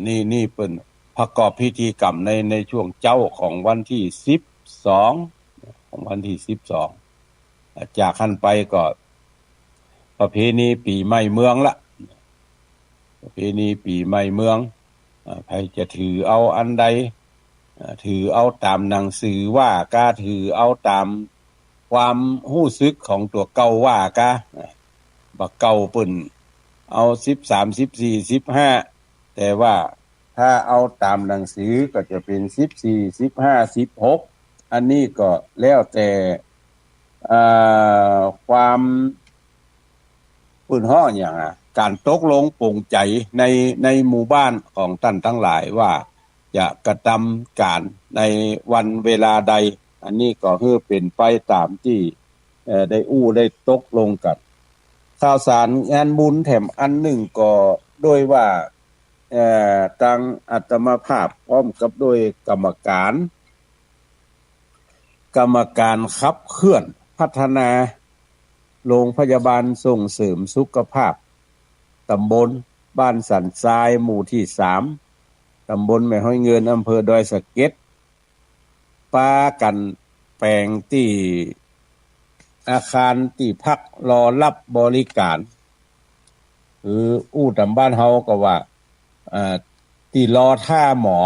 นี่เพิ่นประกอบพิธีกรรมในช่วงเจ้าของวันที่12ของวันที่12จากขั้นไปก็ประเพณีปีใหม่เมืองละประเพณีปีใหม่เมืองใครจะถือเอาอันใดถือเอาตามหนังสือว่ากาถือเอาตามความรู้สึกของตัวเก่าว่ากาบักเก่าเปิ้นเอา13 14 15แต่ว่าถ้าเอาตามหนังสือก็จะเป็น14 15 16อันนี้ก็แล้วแต่ความปืนฮ้ออย่างการตกลงปลงใจในหมู่บ้านของท่านทั้งหลายว่าจะกระทำการในวันเวลาใดอันนี้ก็คือเป็นไปตามที่ได้ได้ตกลงกันข่าวสารงานบุญแถมอันหนึ่งก็โดยว่าทางอาตมาภาพพร้อมกับโดยกรรมการขับเคลื่อนพัฒนาโรงพยาบาลส่งเสริมสุขภาพตำบลบ้านสันทรายหมู่ที่3ตำบลแม่ห้อยเงินอำเภอดอยสะเก็ดปากันแปลงที่อาคารที่พักรอรับบริการคือตำบ้านเฮาก็ว่าที่รอท่าหมอ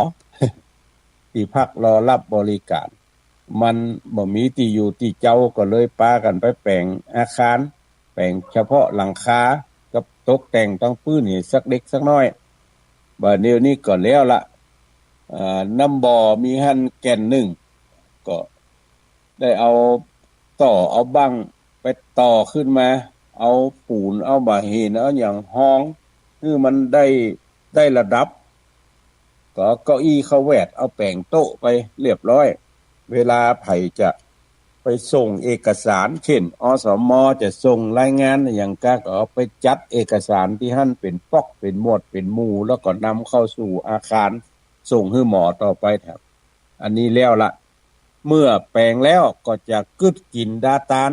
ที่พักรอรับบริการมันบ่มีที่อยู่ที่เจ้าก็เลยปากันไปแปลงอาคารแปลงเฉพาะหลังคากับตกแต่งทั้งพื้นนี่สักเล็กสักน้อยบัดนี้ก็แล้วละน้ำบ่อมีหั่นแก่นหนึ่งก็ได้เอาเอาบั้งไปต่อขึ้นมาเอาปูนเอาบาหินเอาอย่างห้องคือมันได้ระดับก็เก้าอี้เขาแวดเอาแป้งโต๊ะไปเรียบร้อยเวลาไผจะไปส่งเอกสารเช่นอสมจะส่งรายงานอย่างก็เอาไปจัดเอกสารที่หั่นเป็นปอกเป็นหมวดเป็นหมู่แล้วก็นำเข้าสู่อาคารส่งให้หมอต่อไปครับอันนี้แล้วละเมื่อแปลงแล้วก็จะกึดกินดาตาน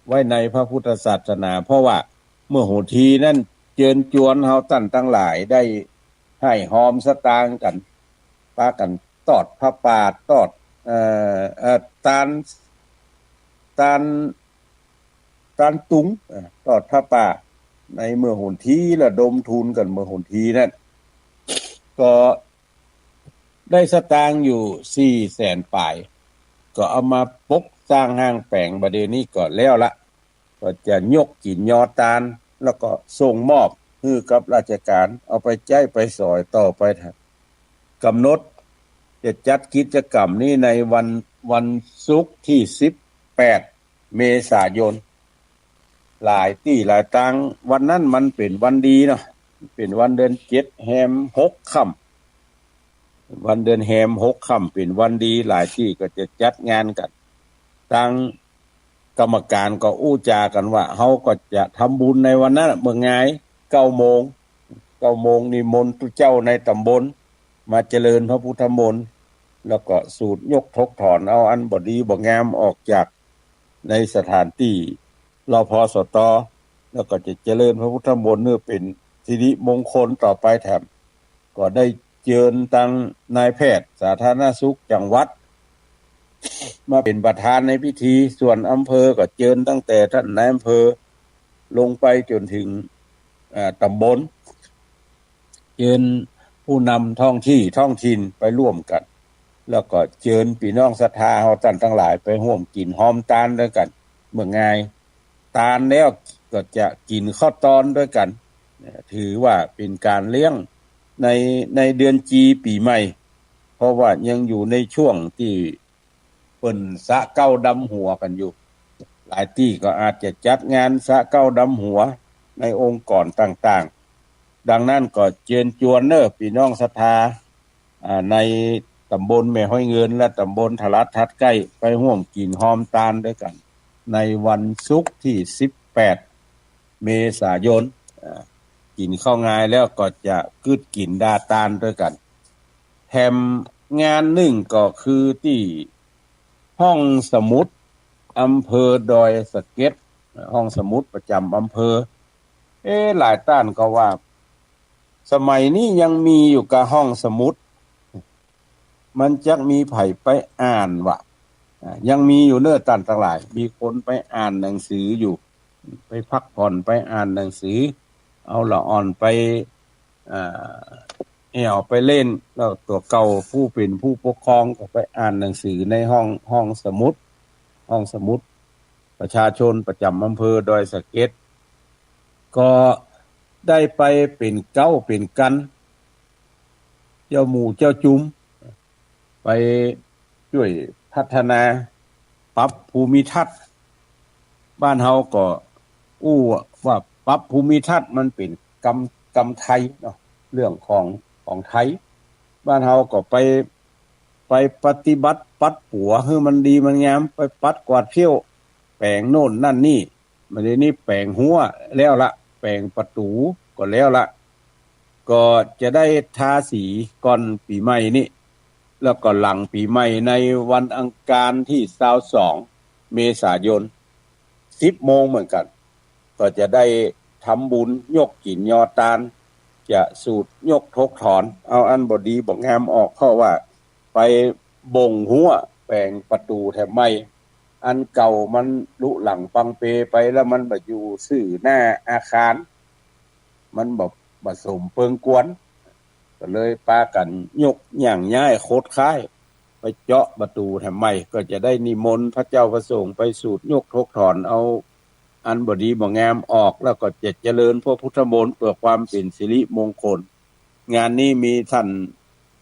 ไว้ในพระพุทธศาสนาเพราะว่าเมื่อโหทีนั้นเจิญจวนเฮาตั้นทั้งหลายได้ให้หอมสตางค์กันปากันตอดพระป่าตอดตาลตุงตอดพระป่าในเมื่อโหนทีระดมทุนกันเมื่อโหนทีนั้นก็ได้สตางค์อยู่400,000ปลายก็เอามาปกสร้างห้างแปลงบัดนี้ก็แล้วละก็จะยกกินยอตาลแล้วก็ส่งมอบให้กับราชการเอาไปใช้ไปสอยต่อไปกำหนดจะจัดกิจกรรมนี้ในวันศุกร์ที่18เมษายนหลายที่หลายตังวันนั้นมันเป็นวันดีเนาะเป็นวันเดือน7แฮม6ค่ำวันเดือนแฮม6ค่ำเป็นวันดีหลายที่ก็จะจัดงานกันทางกรรมการก็อู้จากันว่าเฮาก็จะทำบุญในวันนั้นเมื่อไง 9 โมงนิมนต์ทุกเจ้าในตำบลมาเจริญพระพุทธมนต์แล้วก็สูตรยกทกถอนเอาอันบ่ดีบ่งามออกจากในสถานที่รพสตแล้วก็จะเจริญพระพุทธมนต์เพื่อเป็นสิริมงคลต่อไปแถมก็ได้เชิญทางนายแพทย์สาธารณสุขจังหวัดมาเป็นประธานในพิธีส่วนอำเภอก็เชิญตั้งแต่ท่านนายอำเภอลงไปจนถึงตำบลเชิญผู้นำท้องถิ่นไปร่วมกันแล้วก็เชิญพี่น้องศรัทธาเฮาท่านทั้งหลายไปร่วมกินหอมตาลด้วยกันเมื่อไงตาลแล้วก็จะกินข้าวตอนด้วยกันถือว่าเป็นการเลี้ยงในเดือนจีปีใหม่เพราะว่ายังอยู่ในช่วงที่เปิ้นสะเก้าดำหัวกันอยู่หลายที่ก็อาจจะจัดงานสะเก้าดำหัว ในองค์กรต่างๆดังนั้นก็เชิญชวนเด้อพี่น้องศรัทธาในตำบลแม่ห้อยเงินและตำบลทะลัดทัดใกล้ไปร่วมกินหอมตาลด้วยกันในวันศุกร์ที่18เมษายนกินข้าวงายแล้วก็จะกึดกินดาตาลด้วยกันแถมงานหนึ่งก็คือที่ห้องสมุดอำเภอดอยสะเก็ดห้องสมุดประจำอำเภอหลายต้านก็ว่าสมัยนี้ยังมีอยู่กับห้องสมุดมันจะมีไผไปอ่านวะยังมีอยู่เนื้อตันทั้งหลายมีคนไปอ่านหนังสืออยู่ไปพักผ่อนไปอ่านหนังสือเอาละอ่อนไปเอาไปเล่นแล้วตัวเก่าผู้เป็นผู้ปกครองก็ไปอ่านหนังสือในห้องสมุดประชาชนประจำอำเภอดอยสะเก็ดก็ได้ไปเป็นเก้าเป็นกันเจ้าหมู่เจ้าจุ้มไปช่วยพัฒนาปรับภูมิทัศน์บ้านเฮาก็ว่าปรับภูมิทัศน์มันเป็นกรรมไทยเนาะเรื่องของไทยบ้านเฮาก็ไปปฏิบัติปัดปัวให้มันดีมันงามไปปัดกวาดเที่ยวแปลงโน่นนั่นนี่มาเดี๋ยวนี้แปลงหัวแล้วละแปลงประตูก็แล้วละก็จะได้ทาสีก่อนปีใหม่นี้แล้วก็หลังปีใหม่ในวันอังคารที่22เมษายน10 โมงเหมือนกันก็จะได้ทำบุญยกกินยอตาลจะสูตรยกทกถอนเอาอันบดีบอกงามออกเพราะว่าไปบ่งหัวแปลงประตูแถมไม่อันเก่ามันลุหลังปังเปไปแล้วมันบ่อยู่ซื่อหน้าอาคารมันบ่สมเปิงกวนก็เลยปากันยกอย่างย้ายโคตรค้ายไปเจาะประตูแถมไม่ก็จะได้นิมนต์พระเจ้าประสงค์ไปสูตรยกทกถอนเอาอันบดีบ่งามออกแล้วก็จะเจริญพระพุทธมนต์เพื่อความเป็นสิริมงคลงานนี้มีท่าน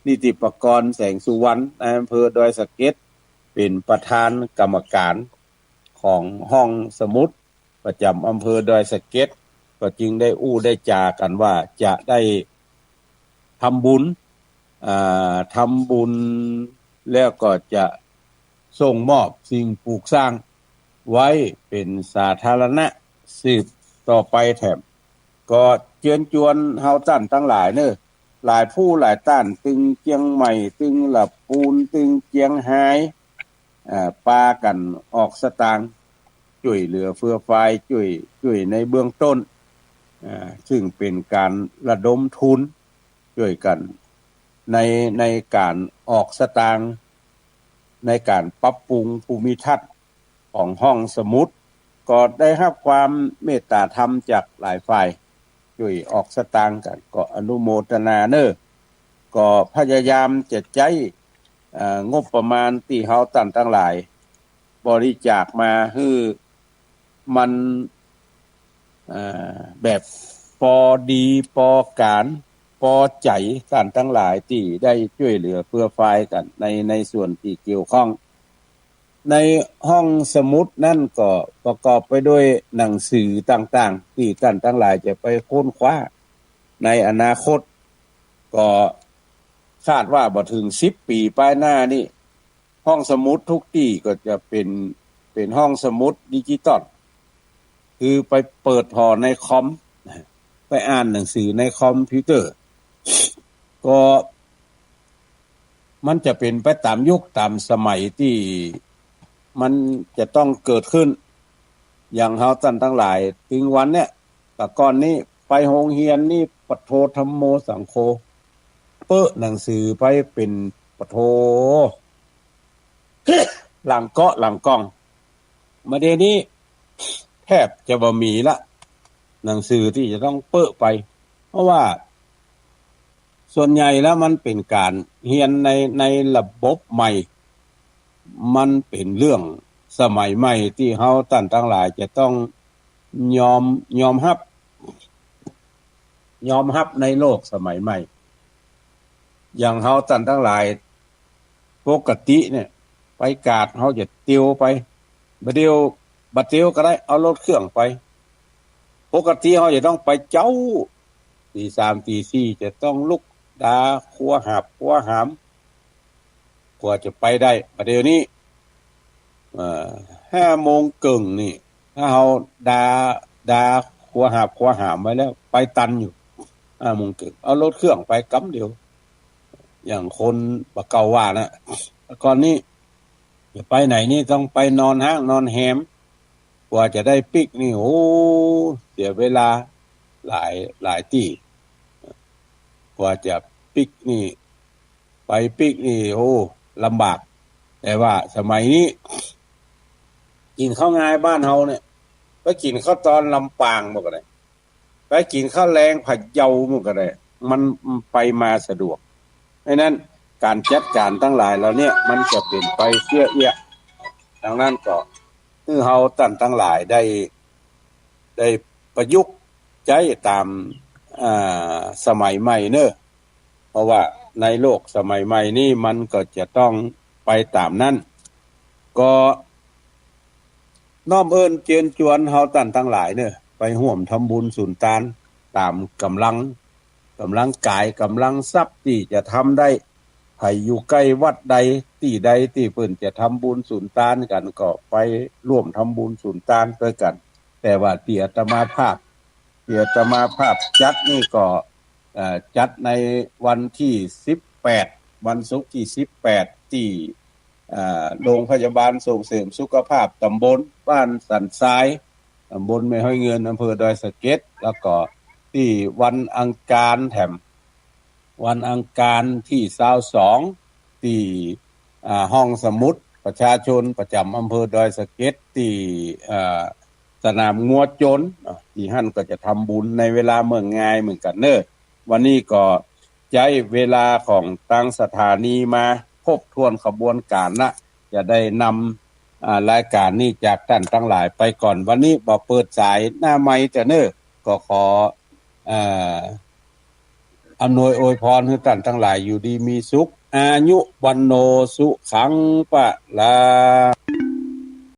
นิติปกรณ์แสงสุวรรณในอำเภอดอยสะเก็ดเป็นประธานกรรมการของห้องสมุดประจำอำเภอดอยสะเก็ดก็จึงได้ได้จากันว่าจะได้ทำบุญแล้วก็จะส่งมอบสิ่งปลูกสร้างไว้เป็นสาธารณะสืบต่อไปแถมก็เชิญชวนเฮาท่านทั้งหลายเนอะหลายผู้หลายต้านตึงเจียงใหม่ตึงหลับปูนตึงเจียงไฮ้ปากันออกสตางค์ช่วยเหลือเฟื่อฟายช่วยในเบื้องต้นซึ่งเป็นการระดมทุนช่วยกันในการออกสตางค์ในการปรับปรุงภูมิทัศน์ของห้องสมุดก็ได้รับความเมตตาธรรมจากหลายฝ่ายช่วยออกสตางค์กันก็อนุโมทนาเนอะก็พยายามจะใช้งบประมาณที่เฮาตั้งทั้งหลายบริจาคมาให้มันแบบพอดีพอการพอใจกันทั้งหลายที่ได้ช่วยเหลือเพื่อฝ่ายกันในส่วนที่เกี่ยวข้องในห้องสมุดนั่นก็ประกอบไปด้วยหนังสือต่างๆที่ท่านทั้งหลายจะไปค้นคว้าในอนาคตก็คาดว่าบ่ถึง10 ปีภายหน้านี่ห้องสมุดทุกที่ก็จะเป็นห้องสมุดดิจิตอลคือไปเปิดพอในคอมไปอ่านหนังสือในคอมพิวเตอร์ก็มันจะเป็นไปตามยุคตามสมัยที่มันจะต้องเกิดขึ้นอย่างเฮาท่านทั้งหลายถึงวันเนี้ยแต่ก่อนนี้ไปโรงเรียนนี่ปโทธัมโมสังโฆเปิ้หนังสือไปเป็นปโท หลังเกาะหลังกล้องมาเดี๋ยวนี้แทบจะบ่มีละหนังสือที่จะต้องเปิ้ไปเพราะว่าส่วนใหญ่แล้วมันเป็นการเรียนในระบบใหม่มันเป็นเรื่องสมัยใหม่ที่เฮาท่านทั้งหลายจะต้องยอมรับในโลกสมัยใหม่อย่างเฮาท่านทั้งหลายปกติเนี่ยไปกาดเฮาจะติวไปบัดเดียวก็ได้เอารถเครื่องไป ปกติเฮาจะต้องไปเจ้าตี3ตี4จะต้องลุกดาครัวหาบครัวหามกว่าจะไปได้ประเดี๋ยวนี้5 โมงครึ่งนี่ถ้าเฮาดาครัวหาบครัวหามไว้แล้วไปตันอยู่5 โมงครึ่งเอารถเครื่องไปกำเดียวอย่างคนบ่เก่าว่านะก่อนนี้จะไปไหนนี่ต้องไปนอนห้างนอนแฮมกว่าจะได้ปิกนี่โอ้เสียเวลาหลายที่กว่าจะปิกนี่ไปปิกนี่โอ้ลำบากแต่ว่าสมัยนี้กินข้าวง่ายบ้านเฮาเนี่ยไปกินข้าวตอนลำปางบ่ก็ได้ไปกินข้าวแรงพะเยาบ่ก็ได้มันไปมาสะดวกเพราะนั้นการจัดการทั้งหลายแล้วเนี่ยมันจะเป็นไปเสียเอียดังนั้นก็คือเฮาตั้นทั้งหลายได้ประยุกต์ใช้ตามสมัยใหม่เน้อเพราะว่าในโลกสมัยใหม่นี้มันก็จะต้องไปตามนั้นก็น้อมเอิ้นเชิญชวนเฮาตั้นทั้งหลายเน้อไปร่วมทำบุญสุนทานตามกำลังกายกำลังทรัพย์ที่จะทำได้ไผอยู่ใกล้วัดใดที่ใดที่เพิ่นจะทำบุญสุนทานกันก็ไปร่วมทำบุญสุนทานด้วยกันแต่ว่าที่อาตมาภาพจัดนี่ก็จัดในวันที่18วันศุกร์ที่18ที่โรงพยาบาลส่งเสริมสุขภาพตำบลบ้านสันทรายตำบลแม่ห้อยเงินอำเภอดอยสะเก็ดแล้วก็ที่วันอังคารแถมวันอังคารที่22ที่ห้องสมุดประชาชนประจำอำเภอดอยสะเก็ดที่สนามงัวจนที่หั่นก็จะทำบุญในเวลาเมื่องายเหมือนกันเน้อวันนี้ก็ใช้เวลาของตั้งสถานีมาครบถ้วนขบวนการละจะได้นำรายการนี้จากท่านทั้งหลายไปก่อนวันนี้บ่เปิดสายหน้าไมค์จะเน้อก็ขออำนวยอวยพรให้ท่านทั้งหลายอยู่ดีมีสุขอายุวันโนสุขังปะลา